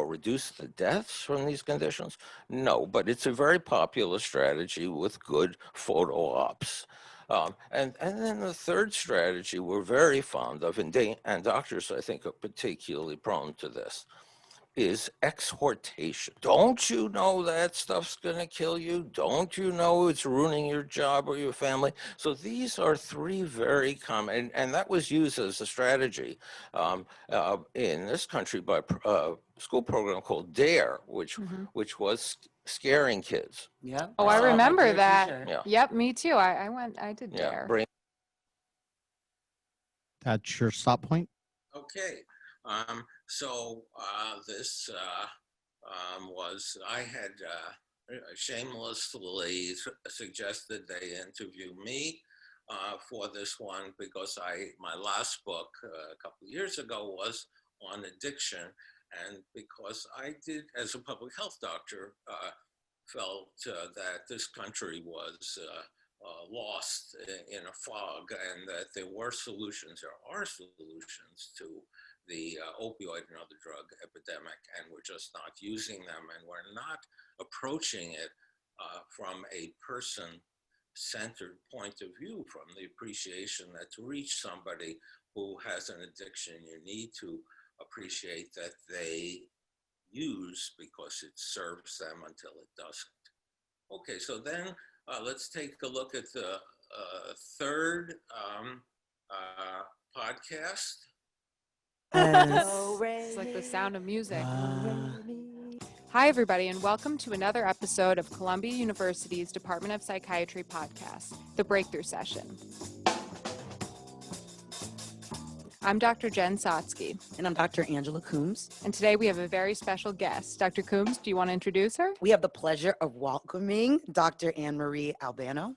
reduced the deaths from these conditions? No, but it's a very popular strategy with good photo ops. And then the third strategy we're very fond of, and doctors, I think, are particularly prone to this, is exhortation. Don't you know that stuff's going to kill you? Don't you know it's ruining your job or your family? So these are three very common, and that was used as a strategy in this country by a school program called DARE, which was scaring kids. Yeah. Oh, I remember that. Yeah. Yep, me too. I did DARE. That's your stop point. Okay. So this I had shamelessly suggested they interview me for this one because my last book a couple of years ago was on addiction, and because I did, as a public health doctor, felt that this country was lost in a fog, and that there are solutions to the opioid and other drug epidemic, and we're just not using them, and we're not approaching it from a person-centered point of view, from the appreciation that to reach somebody who has an addiction, you need to appreciate that they use because it serves them until it doesn't. Okay, so then let's take a look at the third podcast. It's like the sound of music. Hi, everybody, and welcome to another episode of Columbia University's Department of Psychiatry podcast, The Breakthrough Session. I'm Dr. Jen Sotsky. And I'm Dr. Angela Coombs. And today we have a very special guest. Dr. Coombs, do you want to introduce her? We have the pleasure of welcoming Dr. Anne-Marie Albano,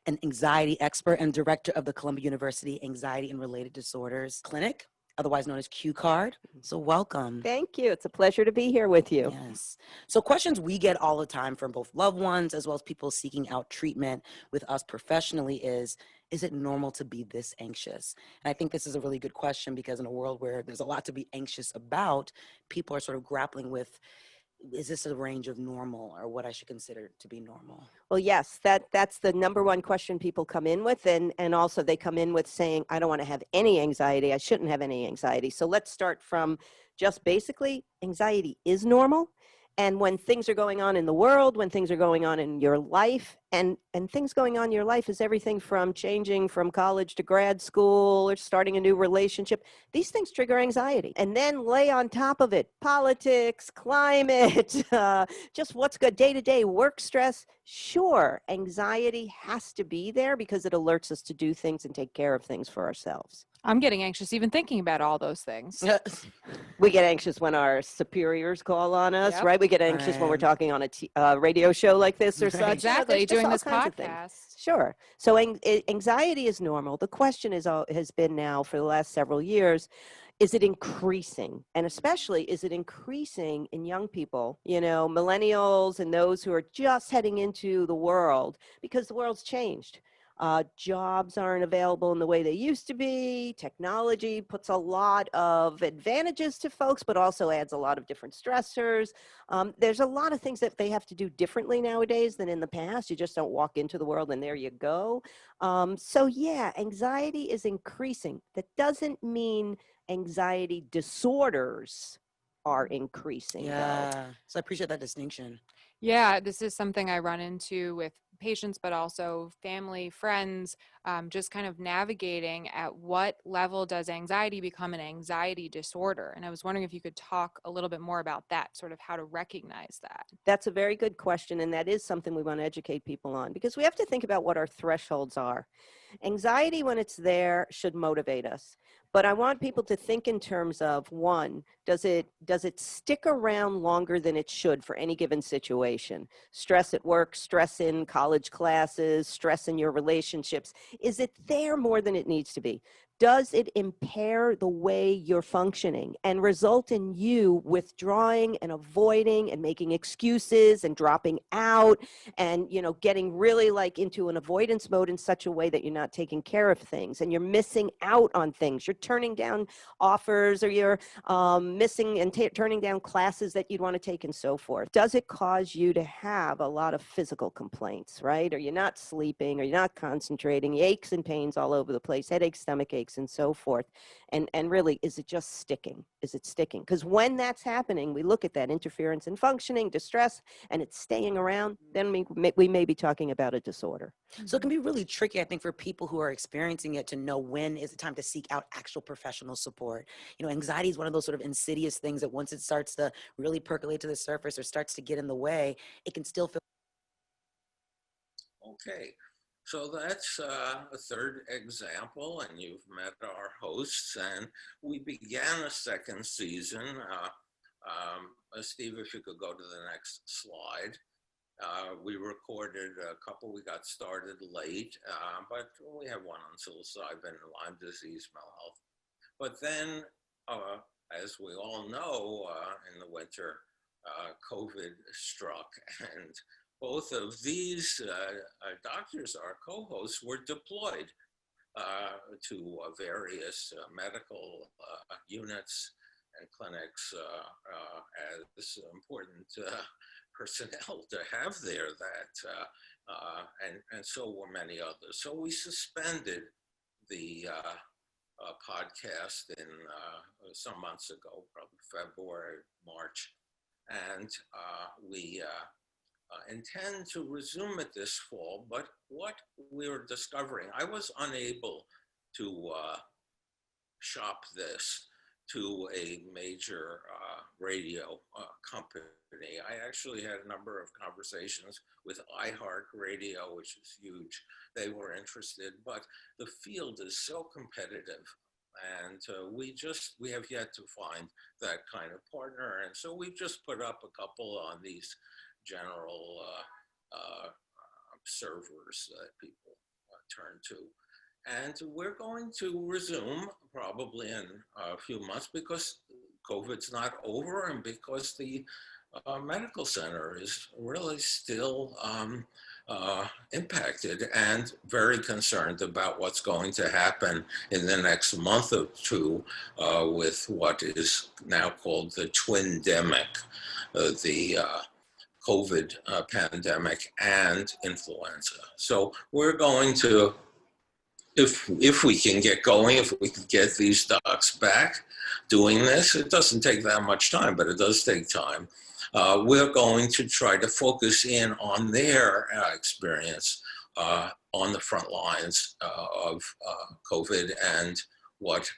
an anxiety expert and director of the Columbia University Anxiety and Related Disorders Clinic, otherwise known as Q-Card. So welcome. Thank you. It's a pleasure to be here with you. Yes. So questions we get all the time from both loved ones as well as people seeking out treatment with us professionally is it normal to be this anxious? And I think this is a really good question because in a world where there's a lot to be anxious about, people are sort of grappling with, is this a range of normal or what I should consider to be normal? Well, yes, that's the number one question people come in with. And also they come in with saying, I don't want to have any anxiety. I shouldn't have any anxiety. So let's start from just basically anxiety is normal. And when things are going on in the world, when things are going on in your life, and things going on in your life is everything from changing from college to grad school or starting a new relationship. These things trigger anxiety. And then lay on top of it politics, climate, just what's good, day-to-day work stress. Sure, anxiety has to be there because it alerts us to do things and take care of things for ourselves. I'm getting anxious even thinking about all those things. We get anxious when our superiors call on us, Yep. right? We get anxious when we're talking on a radio show like this or such. Exactly, There's just doing all this kinds of things. podcast. Sure. So anxiety is normal. The question has been now for the last several years, is it increasing? And especially, is it increasing in young people, millennials and those who are just heading into the world because the world's changed. Jobs aren't available in the way they used to be. Technology puts a lot of advantages to folks, but also adds a lot of different stressors. There's a lot of things that they have to do differently nowadays than in the past. You just don't walk into the world and there you go. So yeah, anxiety is increasing. That doesn't mean anxiety disorders are increasing. Yeah. Though. So I appreciate that distinction. Yeah, this is something I run into with patients, but also family, friends, just kind of navigating at what level does anxiety become an anxiety disorder? And I was wondering if you could talk a little bit more about that, sort of how to recognize that. That's a very good question, and that is something we want to educate people on because we have to think about what our thresholds are. Anxiety, when it's there, should motivate us. But I want people to think in terms of, one, does it stick around longer than it should for any given situation? Stress at work, stress in college classes, stress in your relationships. Is it there more than it needs to be? Does it impair the way you're functioning and result in you withdrawing and avoiding and making excuses and dropping out and, getting really like into an avoidance mode in such a way that you're not taking care of things and you're missing out on things. You're turning down offers or you're missing and turning down classes that you'd want to take and so forth. Does it cause you to have a lot of physical complaints, right? Or you're not sleeping or you're not concentrating, aches and pains all over the place, headaches, stomach aches, and so forth. And really, is it just sticking? Is it sticking? Because when that's happening, we look at that interference in functioning, distress, and it's staying around, then we may be talking about a disorder. So it can be really tricky, I think, for people who are experiencing it to know when is it time to seek out actual professional support. Anxiety is one of those sort of insidious things that once it starts to really percolate to the surface or starts to get in the way, it can still feel. Okay. So that's a third example, and you've met our hosts, and we began a second season. Steve, if you could go to the next slide. We recorded a couple. We got started late, but we have one on psilocybin and Lyme disease, mental health. But then, as we all know, in the winter, COVID struck, and both of these doctors, our co-hosts, were deployed to various medical units and clinics as important personnel to have there, and so were many others. So we suspended the podcast in some months ago, probably February, March, and we intend to resume it this fall. But what we're discovering, I was unable to shop this to a major radio company. I actually had a number of conversations with iHeartRadio, which is huge. They were interested, but the field is so competitive, and we have yet to find that kind of partner. And so we've just put up a couple on these general servers that people turn to. And we're going to resume probably in a few months because COVID's not over and because the medical center is really still impacted and very concerned about what's going to happen in the next month or two with what is now called the twin-demic, the COVID pandemic and influenza. So we're going to, if we can get going, if we can get these docs back doing this, it doesn't take that much time, but it does take time. We're going to try to focus in on their experience on the front lines of COVID and what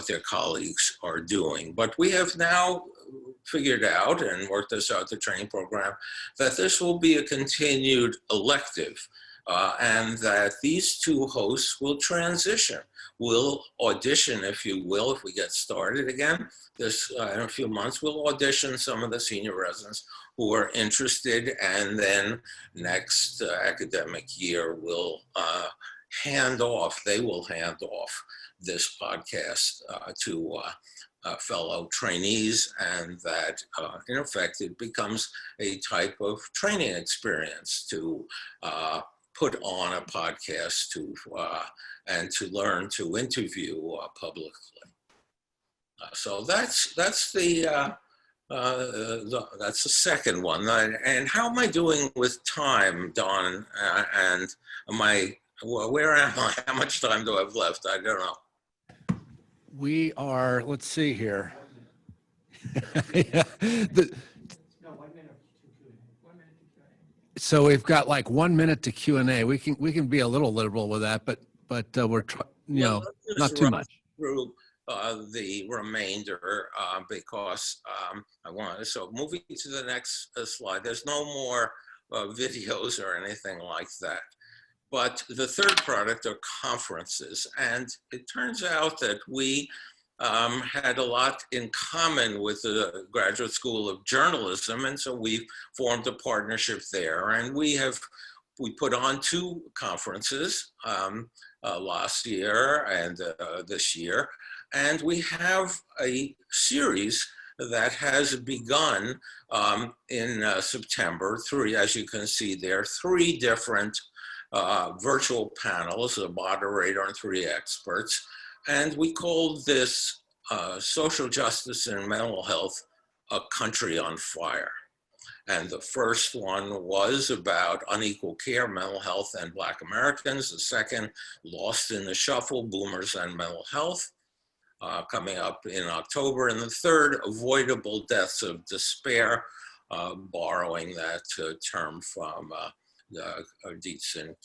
their colleagues are doing. But we have now figured out and worked this out, the training program, that this will be a continued elective. And that these two hosts will transition, will audition, if you will, if we get started again. This in a few months, we'll audition some of the senior residents who are interested, and then next academic year, we'll they will hand off this podcast to fellow trainees, and that in effect, it becomes a type of training experience to put on a podcast and to learn to interview publicly. So that's the second one. And how am I doing with time, Don? And where am I? How much time do I have left? I don't know. We are, let's see here. So we've got like 1 minute to Q&A. We can be a little liberal with that, but we're not too much. Through the remainder because I want. So moving to the next slide. There's no more videos or anything like that. But the third product are conferences, and it turns out that we had a lot in common with the Graduate School of Journalism, and so we've formed a partnership there. And we put on 2 conferences last year and this year, and we have a series that has begun in September. 3, as you can see there, 3 different virtual panels, a moderator and 3 experts. And we called this Social Justice and Mental Health, a Country on Fire. And the first one was about unequal care, mental health, and Black Americans. The second, Lost in the Shuffle, Boomers and Mental Health, coming up in October. And the third, Avoidable Deaths of Despair, borrowing that term from Dietz and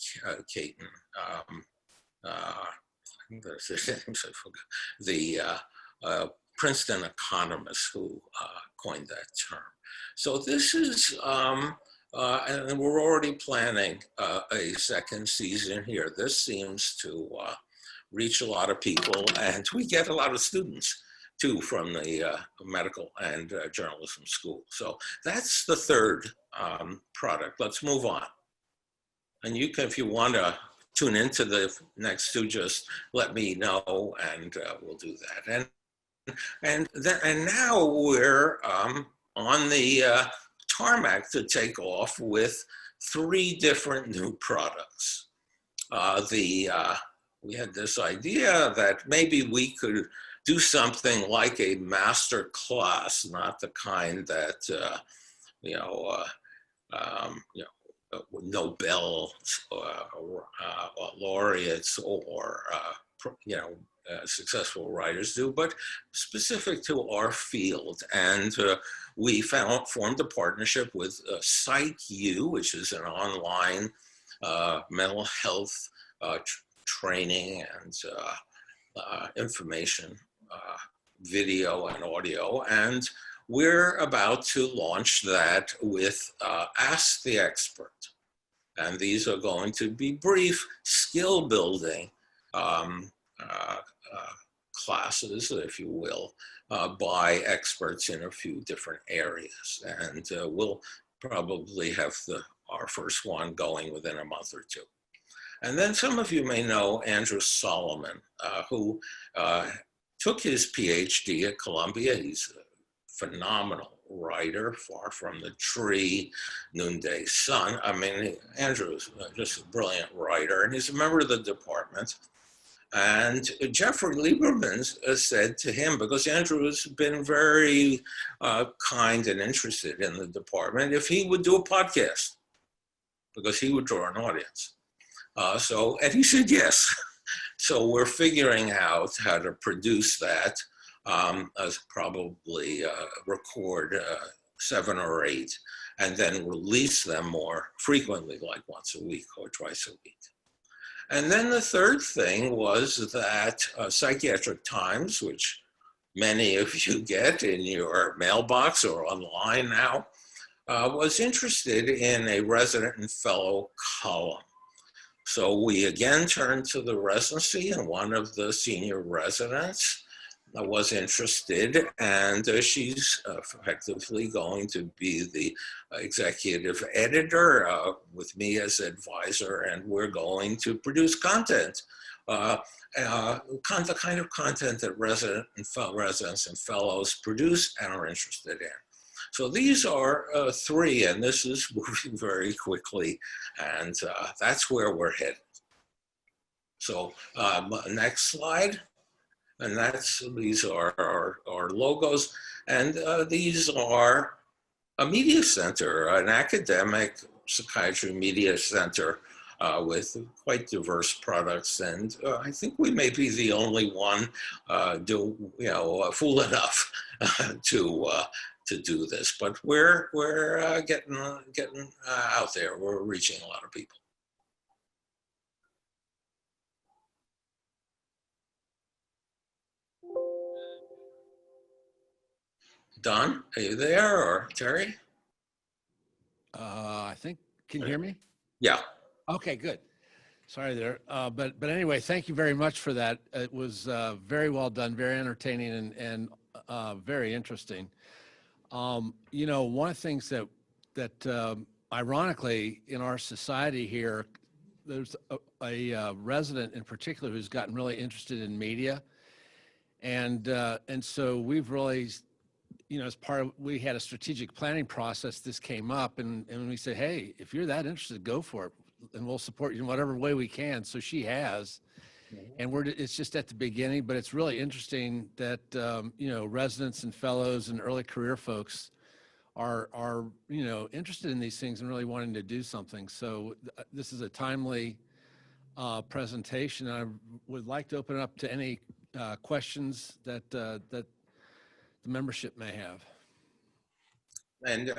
Caton. The Princeton economist who coined that term. So this is, and we're already planning a second season here. This seems to reach a lot of people, and we get a lot of students too from the medical and journalism school. So that's the third product. Let's move on. And you can, if you want to tune into the next two, just let me know, and we'll do that. And now we're on the tarmac to take off with 3 different new products. We had this idea that maybe we could do something like a master class, not the kind that Nobel laureates or successful writers do, but specific to our field. And we formed a partnership with PsychU, which is an online mental health training and information, video and audio. And we're about to launch that with Ask the Expert. And these are going to be brief skill building classes, if you will, by experts in a few different areas. And we'll probably have our first one going within a month or 2. And then some of you may know Andrew Solomon, who took his PhD at Columbia. He's a phenomenal writer, Far From the Tree, Noonday Sun. I mean, Andrew is just a brilliant writer, and he's a member of the department. And Jeffrey Lieberman said to him, because Andrew has been very kind and interested in the department, if he would do a podcast, because he would draw an audience. And he said yes. So we're figuring out how to produce that, probably record 7 or 8, and then release them more frequently, like once a week or twice a week. And then the third thing was that Psychiatric Times, which many of you get in your mailbox or online now, was interested in a resident and fellow column. So we again turned to the residency, and one of the senior residents was interested, and she's effectively going to be the executive editor with me as advisor, and we're going to produce content, the kind of content that residents and fellows produce and are interested in. So these are 3, and this is moving very quickly, and that's where we're headed. So next slide. And these are our logos. And these are a media center, an academic psychiatry media center with quite diverse products. And I think we may be the only one fool enough to do this. But we're getting out there. We're reaching a lot of people. Don, are you there, or Terry? I think, can you hear me? Yeah. Okay, good. Sorry there. But anyway, thank you very much for that. It was very well done, very entertaining, and very interesting. One of the things that ironically in our society here, there's a resident in particular who's gotten really interested in media. And so we've really, as we had a strategic planning process, this came up, and we said, hey, if you're that interested, go for it, and we'll support you in whatever way we can. So she has, and it's just at the beginning, but it's really interesting that, residents and fellows and early career folks are interested in these things and really wanting to do something. So this is a timely presentation. I would like to open it up to any questions that the membership may have. And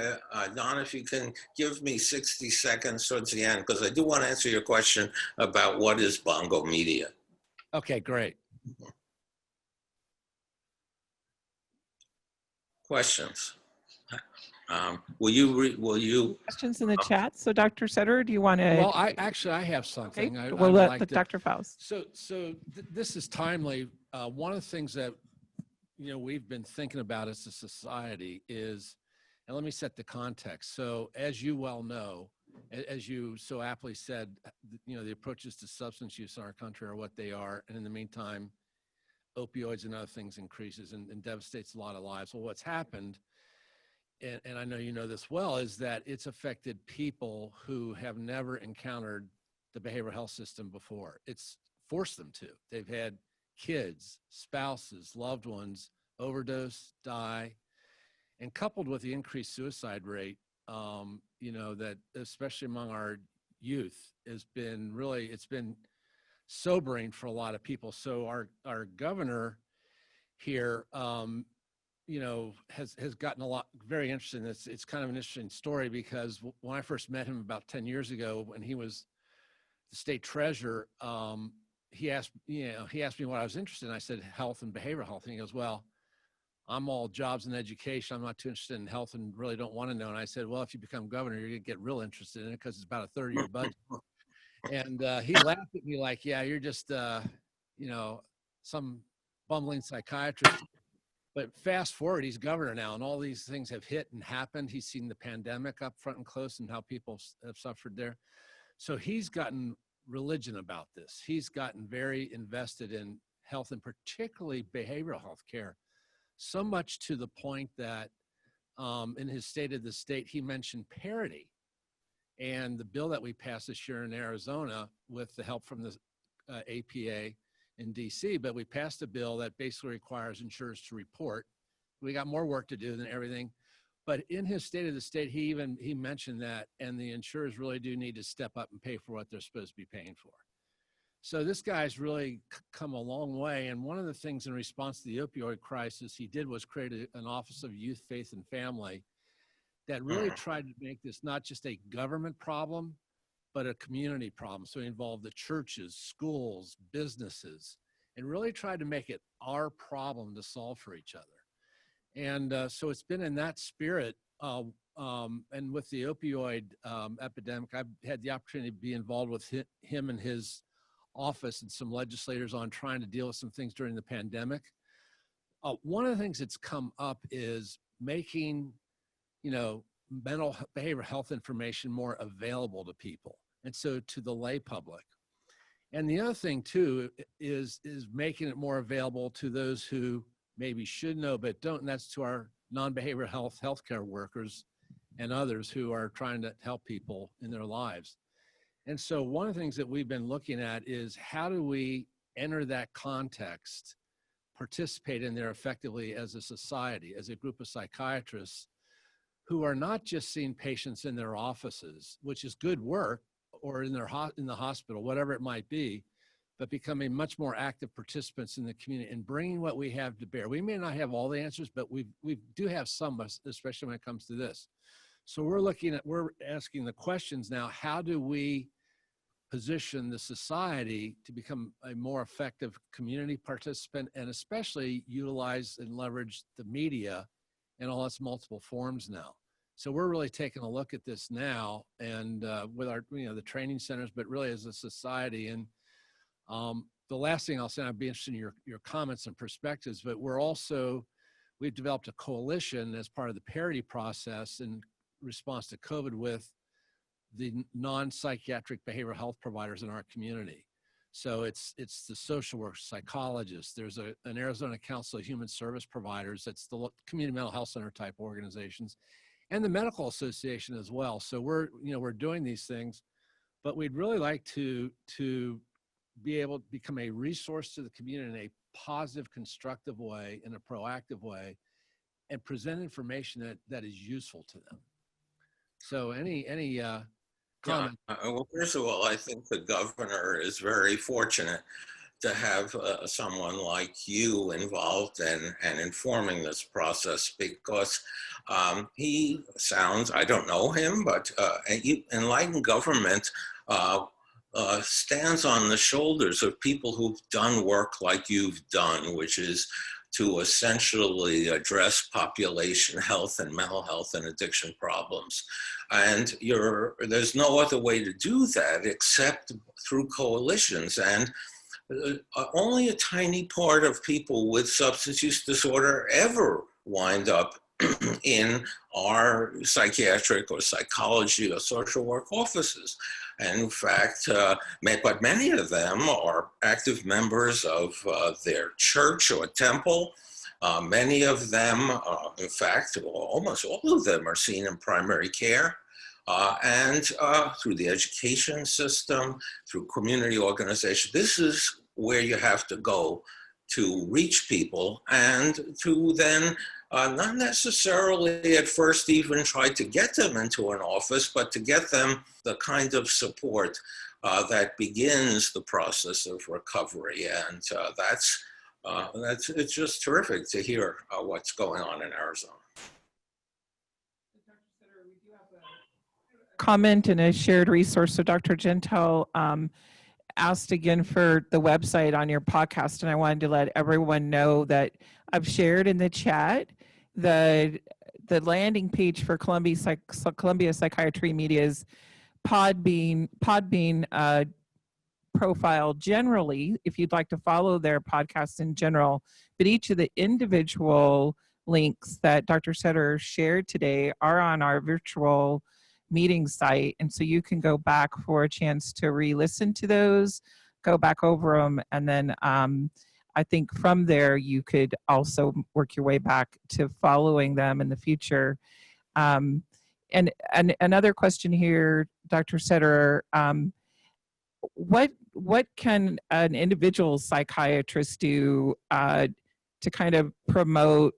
Don, if you can give me 60 seconds towards the end, because I do want to answer your question about what is Bongo Media. Okay, great. Questions? Will you? Questions in the chat. So Dr. Sederer, do you want to? Well, I have something. Okay. I We'll would let like to, Dr. Faust. So this is timely. One of the things that we've been thinking about as a society is And let me set the context. So as you well know, as you so aptly said, the approaches to substance use in our country are what they are. And in the meantime, opioids and other things increases and devastates a lot of lives. Well, what's happened, and I know you know this well, is that it's affected people who have never encountered the behavioral health system before. It's forced them to. They've had kids, spouses, loved ones overdose, die, and coupled with the increased suicide rate, that especially among our youth has been really, it's been sobering for a lot of people. So our governor here, has gotten a lot very interesting. It's kind of an interesting story because when I first met him about 10 years ago, when he was the state treasurer, he asked me what I was interested in. I said health and behavioral health, and he goes, "Well, I'm all jobs and education. I'm not too interested in health and really don't want to know." And I said, "Well, if you become governor, you're going to get real interested in it because it's about a third of your budget." And he laughed at me like, "Yeah, you're just, some bumbling psychiatrist." But fast forward, he's governor now, and all these things have hit and happened. He's seen the pandemic up front and close and how people have suffered there. So he's gotten religion about this. He's gotten very invested in health and particularly behavioral health care. So much to the point that in his State of the State, he mentioned parity. And the bill that we passed this year in Arizona with the help from the APA in DC, but we passed a bill that basically requires insurers to report. We got more work to do than everything. But in his State of the State, he mentioned that, and the insurers really do need to step up and pay for what they're supposed to be paying for. So this guy's really come a long way. And one of the things in response to the opioid crisis he did was create an Office of Youth, Faith, and Family that really tried to make this not just a government problem, but a community problem. So he involved the churches, schools, businesses, and really tried to make it our problem to solve for each other. And so it's been in that spirit. And with the opioid epidemic, I've had the opportunity to be involved with him and his office and some legislators on trying to deal with some things during the pandemic. One of the things that's come up is making, mental behavioral health information more available to people, and so to the lay public. And the other thing too is making it more available to those who maybe should know but don't, and that's to our non-behavioral health healthcare workers and others who are trying to help people in their lives. And so one of the things that we've been looking at is how do we enter that context, participate in there effectively as a society, as a group of psychiatrists who are not just seeing patients in their offices, which is good work, or in the hospital, whatever it might be, but becoming much more active participants in the community and bringing what we have to bear. We may not have all the answers, but we do have some, especially when it comes to this. So we're asking the questions now, how do we position the society to become a more effective community participant, and especially utilize and leverage the media in all its multiple forms now. So we're really taking a look at this now, and with our, the training centers, but really as a society. And the last thing I'll say, I'd be interested in your comments and perspectives, but we've developed a coalition as part of the parity process in response to COVID with the non-psychiatric behavioral health providers in our community. So it's the social work psychologists. There's an Arizona Council of Human Service Providers. That's the community mental health center type organizations, and the medical association as well. So we're doing these things, but we'd really like to be able to become a resource to the community in a positive, constructive way, in a proactive way, and present information that is useful to them. So any comment? Well, first of all, I think the governor is very fortunate to have someone like you involved in informing this process, because he sounds, I don't know him, but enlightened government stands on the shoulders of people who've done work like you've done, which is to essentially address population health and mental health and addiction problems. And there's no other way to do that except through coalitions. And only a tiny part of people with substance use disorder ever wind up in our psychiatric or psychology or social work offices. And in fact, but many of them are active members of their church or temple. Many of them, in fact, almost all of them are seen in primary care. And through the education system, through community organization. This is where you have to go to reach people and to then not necessarily at first even try to get them into an office, but to get them the kind of support that begins the process of recovery. And it's just terrific to hear what's going on in Arizona. Comment and a shared resource. So Dr. Gentile asked again for the website on your podcast, and I wanted to let everyone know that I've shared in the chat the landing page for Columbia Psychiatry Media's Podbean profile generally, if you'd like to follow their podcast in general, but each of the individual links that Dr. Sederer shared today are on our virtual meeting site, and so you can go back for a chance to re-listen to those, go back over them, and then I think from there you could also work your way back to following them in the future. And another question here, Dr. Sederer, what can an individual psychiatrist do to kind of promote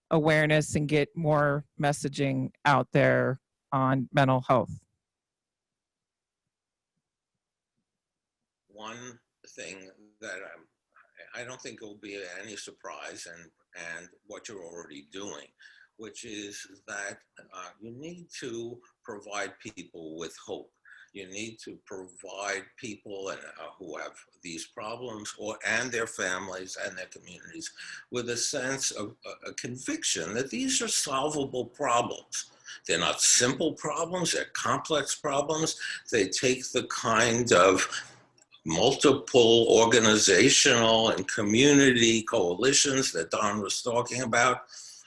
awareness and get more messaging out there on mental health? One thing that I don't think it will be any surprise, and what you're already doing, which is that you need to provide people with hope. You need to provide people who have these problems and their families and their communities with a sense of a conviction that these are solvable problems. They're not simple problems, they're complex problems. They take the kind of multiple organizational and community coalitions that Don was talking about.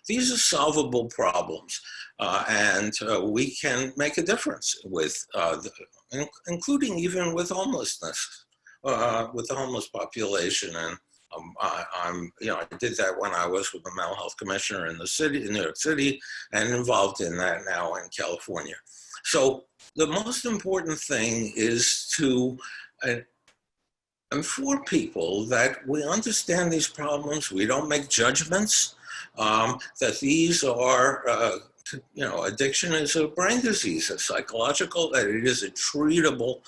These are solvable problems, and we can make a difference with, including even with homelessness, with the homeless population. And I did that when I was with the mental health commissioner in the city, in New York City, and involved in that now in California. So the most important thing is to inform people that we understand these problems, we don't make judgments, that these are, addiction is a brain disease, a psychological, that it is a treatable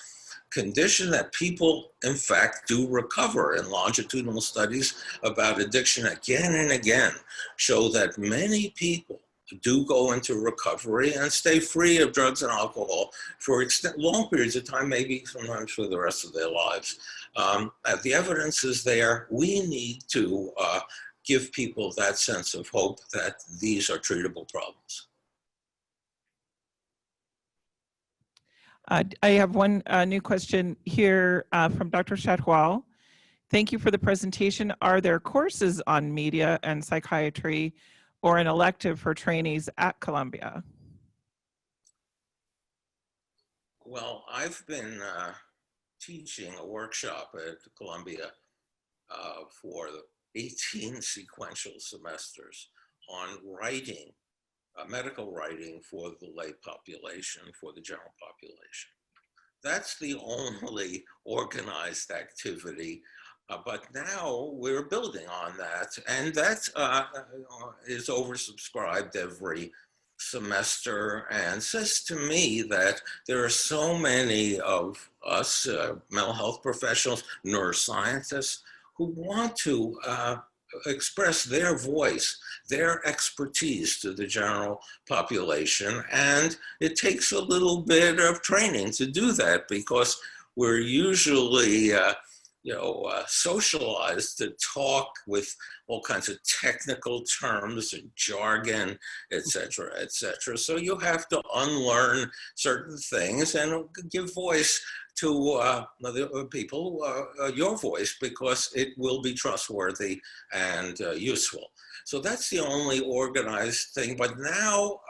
condition, that people, in fact, do recover. And longitudinal studies about addiction again and again show that many people do go into recovery and stay free of drugs and alcohol for long periods of time, maybe sometimes for the rest of their lives. The evidence is there. We need to give people that sense of hope that these are treatable problems. I have one new question here from Dr. Chatwal. Thank you for the presentation. Are there courses on media and psychiatry or an elective for trainees at Columbia? Well, I've been teaching a workshop at Columbia for 18 sequential semesters on writing, medical writing for the lay population, for the general population. That's the only organized activity, but now we're building on that, and that is oversubscribed every semester, and says to me that there are so many of us mental health professionals, neuroscientists, who want to express their voice, their expertise to the general population. And it takes a little bit of training to do that, because we're usually socialized to talk with all kinds of technical terms and jargon, et cetera, et cetera. So you have to unlearn certain things and give voice to the people your voice, because it will be trustworthy and useful. So that's the only organized thing. But now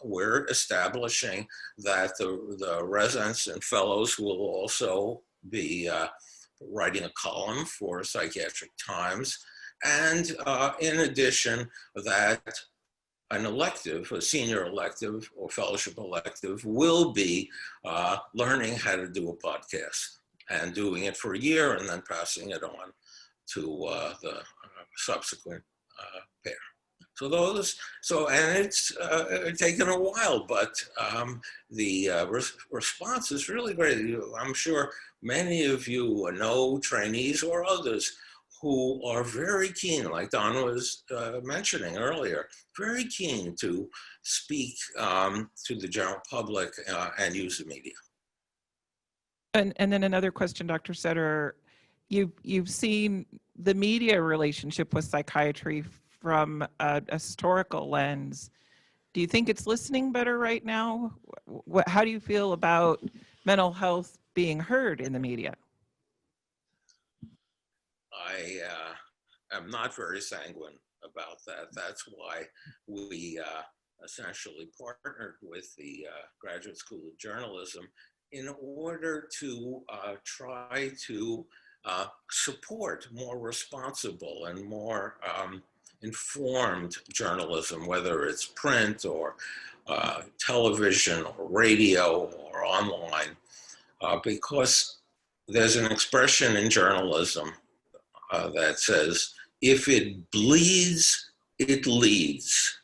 we're establishing that the residents and fellows will also be writing a column for Psychiatric Times. And in addition, that an elective, a senior elective or fellowship elective, will be learning how to do a podcast and doing it for a year and then passing it on to the subsequent pair. So and it's taken a while, but the response is really great. I'm sure many of you know trainees or others who are very keen, like Don was mentioning earlier, very keen to speak to the general public and use the media. And then another question, Dr. Sederer, you've seen the media relationship with psychiatry from a historical lens. Do you think it's listening better right now? How do you feel about mental health being heard in the media? I am not very sanguine about that. That's why we essentially partnered with the Graduate School of Journalism in order to try to support more responsible and more informed journalism, whether it's print or television or radio or online, because there's an expression in journalism that says, if it bleeds, it leads,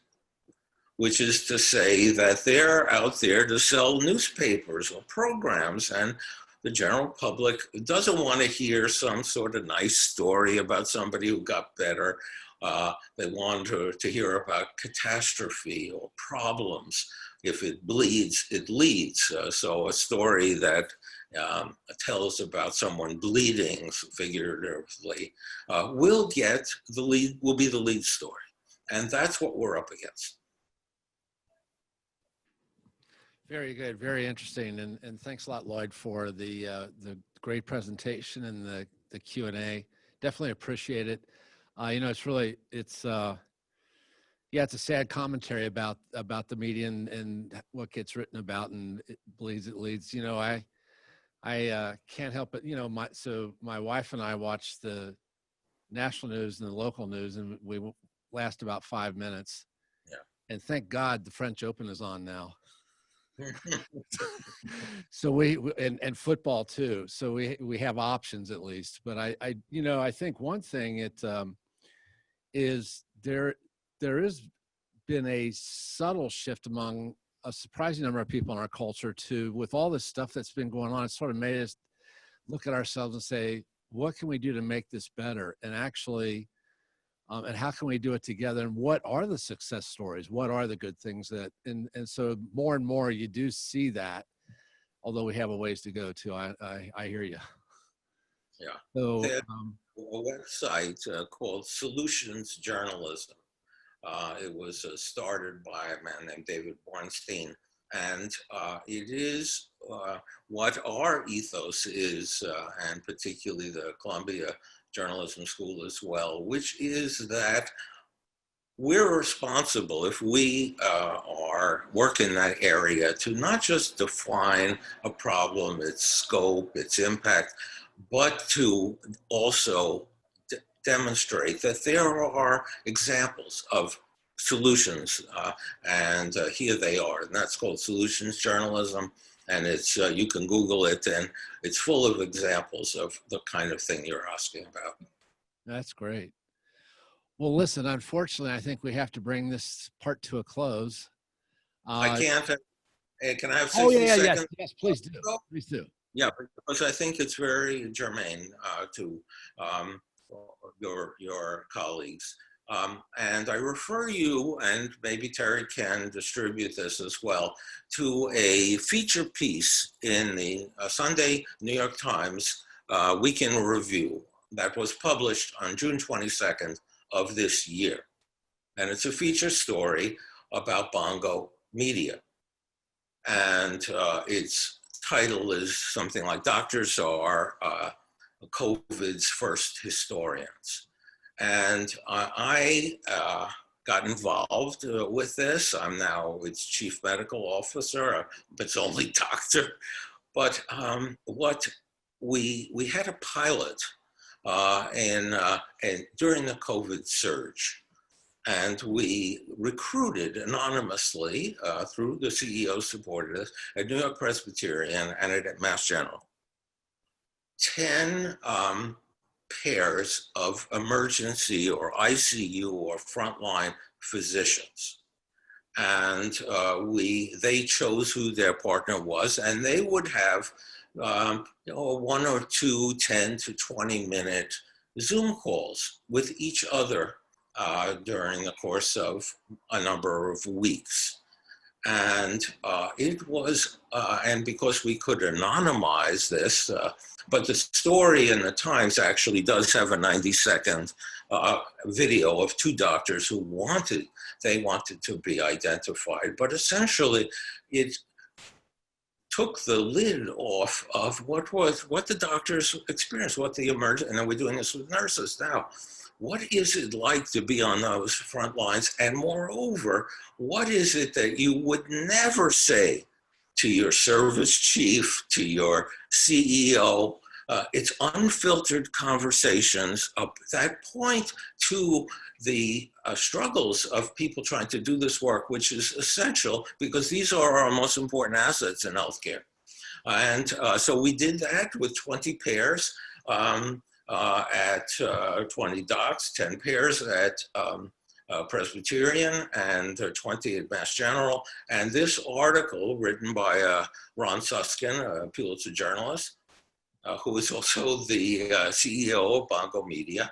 which is to say that they're out there to sell newspapers or programs, and the general public doesn't want to hear some sort of nice story about somebody who got better. They want to hear about catastrophe or problems. If it bleeds, it leads. So a story that tells about someone bleeding, figuratively, will get the lead, will be the lead story. And that's what we're up against. Very good, very interesting, and thanks a lot, Lloyd, for the great presentation and the Q&A. Definitely appreciate it. You know, it's a sad commentary about the media and what gets written about, and it bleeds, it leads. You know, I can't help it. You know, my wife and I watch the national news and the local news, and we last about 5 minutes. Yeah. And thank God the French Open is on now. So and football too. So we have options at least. But I you know, I think one thing is there has been a subtle shift among a surprising number of people in our culture to, with all this stuff that's been going on, it sort of made us look at ourselves and say, what can we do to make this better? And actually, and how can we do it together? And what are the success stories? What are the good things that, and so more and more you do see that, although we have a ways to go too. I hear you. Yeah. So there's a website called Solutions Journalism. It was started by a man named David Bornstein, and it is what our ethos is, and particularly the Columbia Journalism School as well, which is that we're responsible, if we are working in that area, to not just define a problem, its scope, its impact, but to also demonstrate that there are examples of solutions, and here they are, and that's called Solutions Journalism, and it's you can Google it, and it's full of examples of the kind of thing you're asking about. That's great. Well, listen, unfortunately, I think we have to bring this part to a close. I can't. Can I have 60 oh, yeah, seconds? yes, please do. Please do. Yeah, because I think it's very germane to your colleagues. And I refer you, and maybe Terry can distribute this as well, to a feature piece in the Sunday New York Times Weekend Review that was published on June 22nd of this year. And it's a feature story about Bongo Media. And it's title is something like Doctors Are COVID's First Historians. And I got involved with this. I'm now its chief medical officer, its only doctor. But what we had a pilot during the COVID surge. And we recruited anonymously through the CEO supported us at New York Presbyterian and at Mass General. 10 pairs of emergency or ICU or frontline physicians. And they chose who their partner was, and they would have one or two 10 to 20 minute Zoom calls with each other during the course of a number of weeks. And it was, and because we could anonymize this, but the story in the Times actually does have a 90-second video of two doctors who wanted to be identified. But essentially, it took the lid off of what the doctors experienced, what the emergent, and we're doing this with nurses now. What is it like to be on those front lines? And moreover, what is it that you would never say to your service chief, to your CEO? It's unfiltered conversations that point to the struggles of people trying to do this work, which is essential because these are our most important assets in healthcare. And so we did that with 20 pairs. At 20 docs, 10 pairs at Presbyterian, and 20 at Mass General. And this article, written by Ron Susskind, a Pulitzer journalist, who is also the CEO of Bongo Media,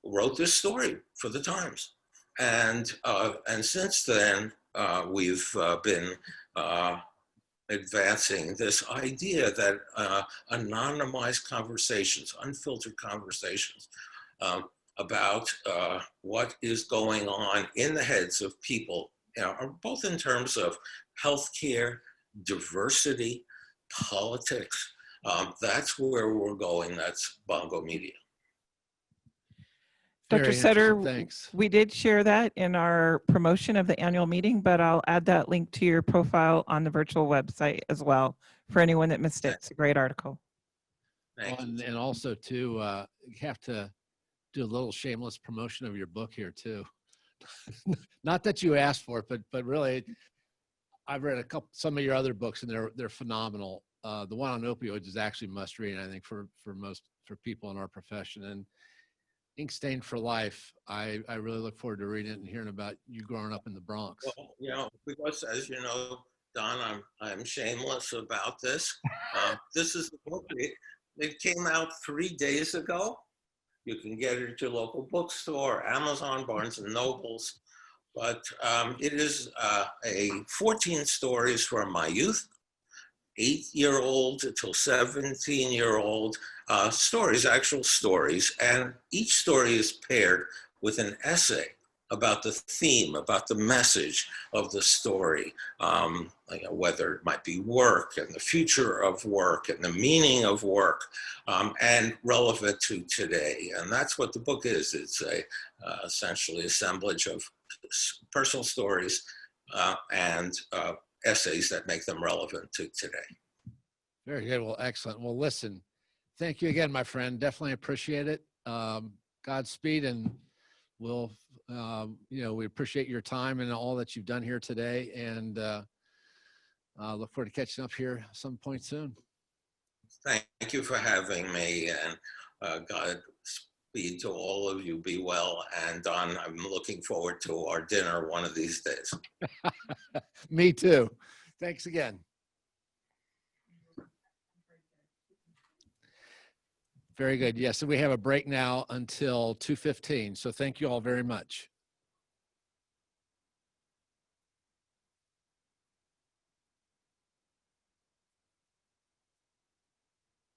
wrote this story for the Times. And since then, we've been advancing this idea that anonymized conversations, unfiltered conversations about what is going on in the heads of people, both in terms of healthcare, diversity, politics. That's where we're going. That's Bongo Media. Dr. Very Sederer, thanks. we did share that in our promotion of the annual meeting, but I'll add that link to your profile on the virtual website as well for anyone that missed it. It's a great article. And also, too, you have to do a little shameless promotion of your book here, too. Not that you asked for it, but really, I've read some of your other books, and they're phenomenal. The one on opioids is actually must read, I think, for people in our profession. And Ink Stained for Life, I really look forward to reading it and hearing about you growing up in the Bronx. Well, because as you know, Don, I'm shameless about this. This is the book. It came out 3 days ago. You can get it at your local bookstore, Amazon, Barnes and Nobles. But it is 14 stories from my youth, 8-year-old till 17-year-old stories, actual stories. And each story is paired with an essay about the theme, about the message of the story, whether it might be work and the future of work and the meaning of work, and relevant to today. And that's what the book is. It's essentially assemblage of personal stories and essays that make them relevant to today. Very good. Well, excellent. Well, listen, thank you again, my friend. Definitely appreciate it. Godspeed, and we'll, we appreciate your time and all that you've done here today, and look forward to catching up here some point soon. Thank you for having me, and Godspeed to all of you. Be well, and Don, I'm looking forward to our dinner one of these days. Me too. Thanks again. Very good. Yes, so we have a break now until 2:15. So thank you all very much.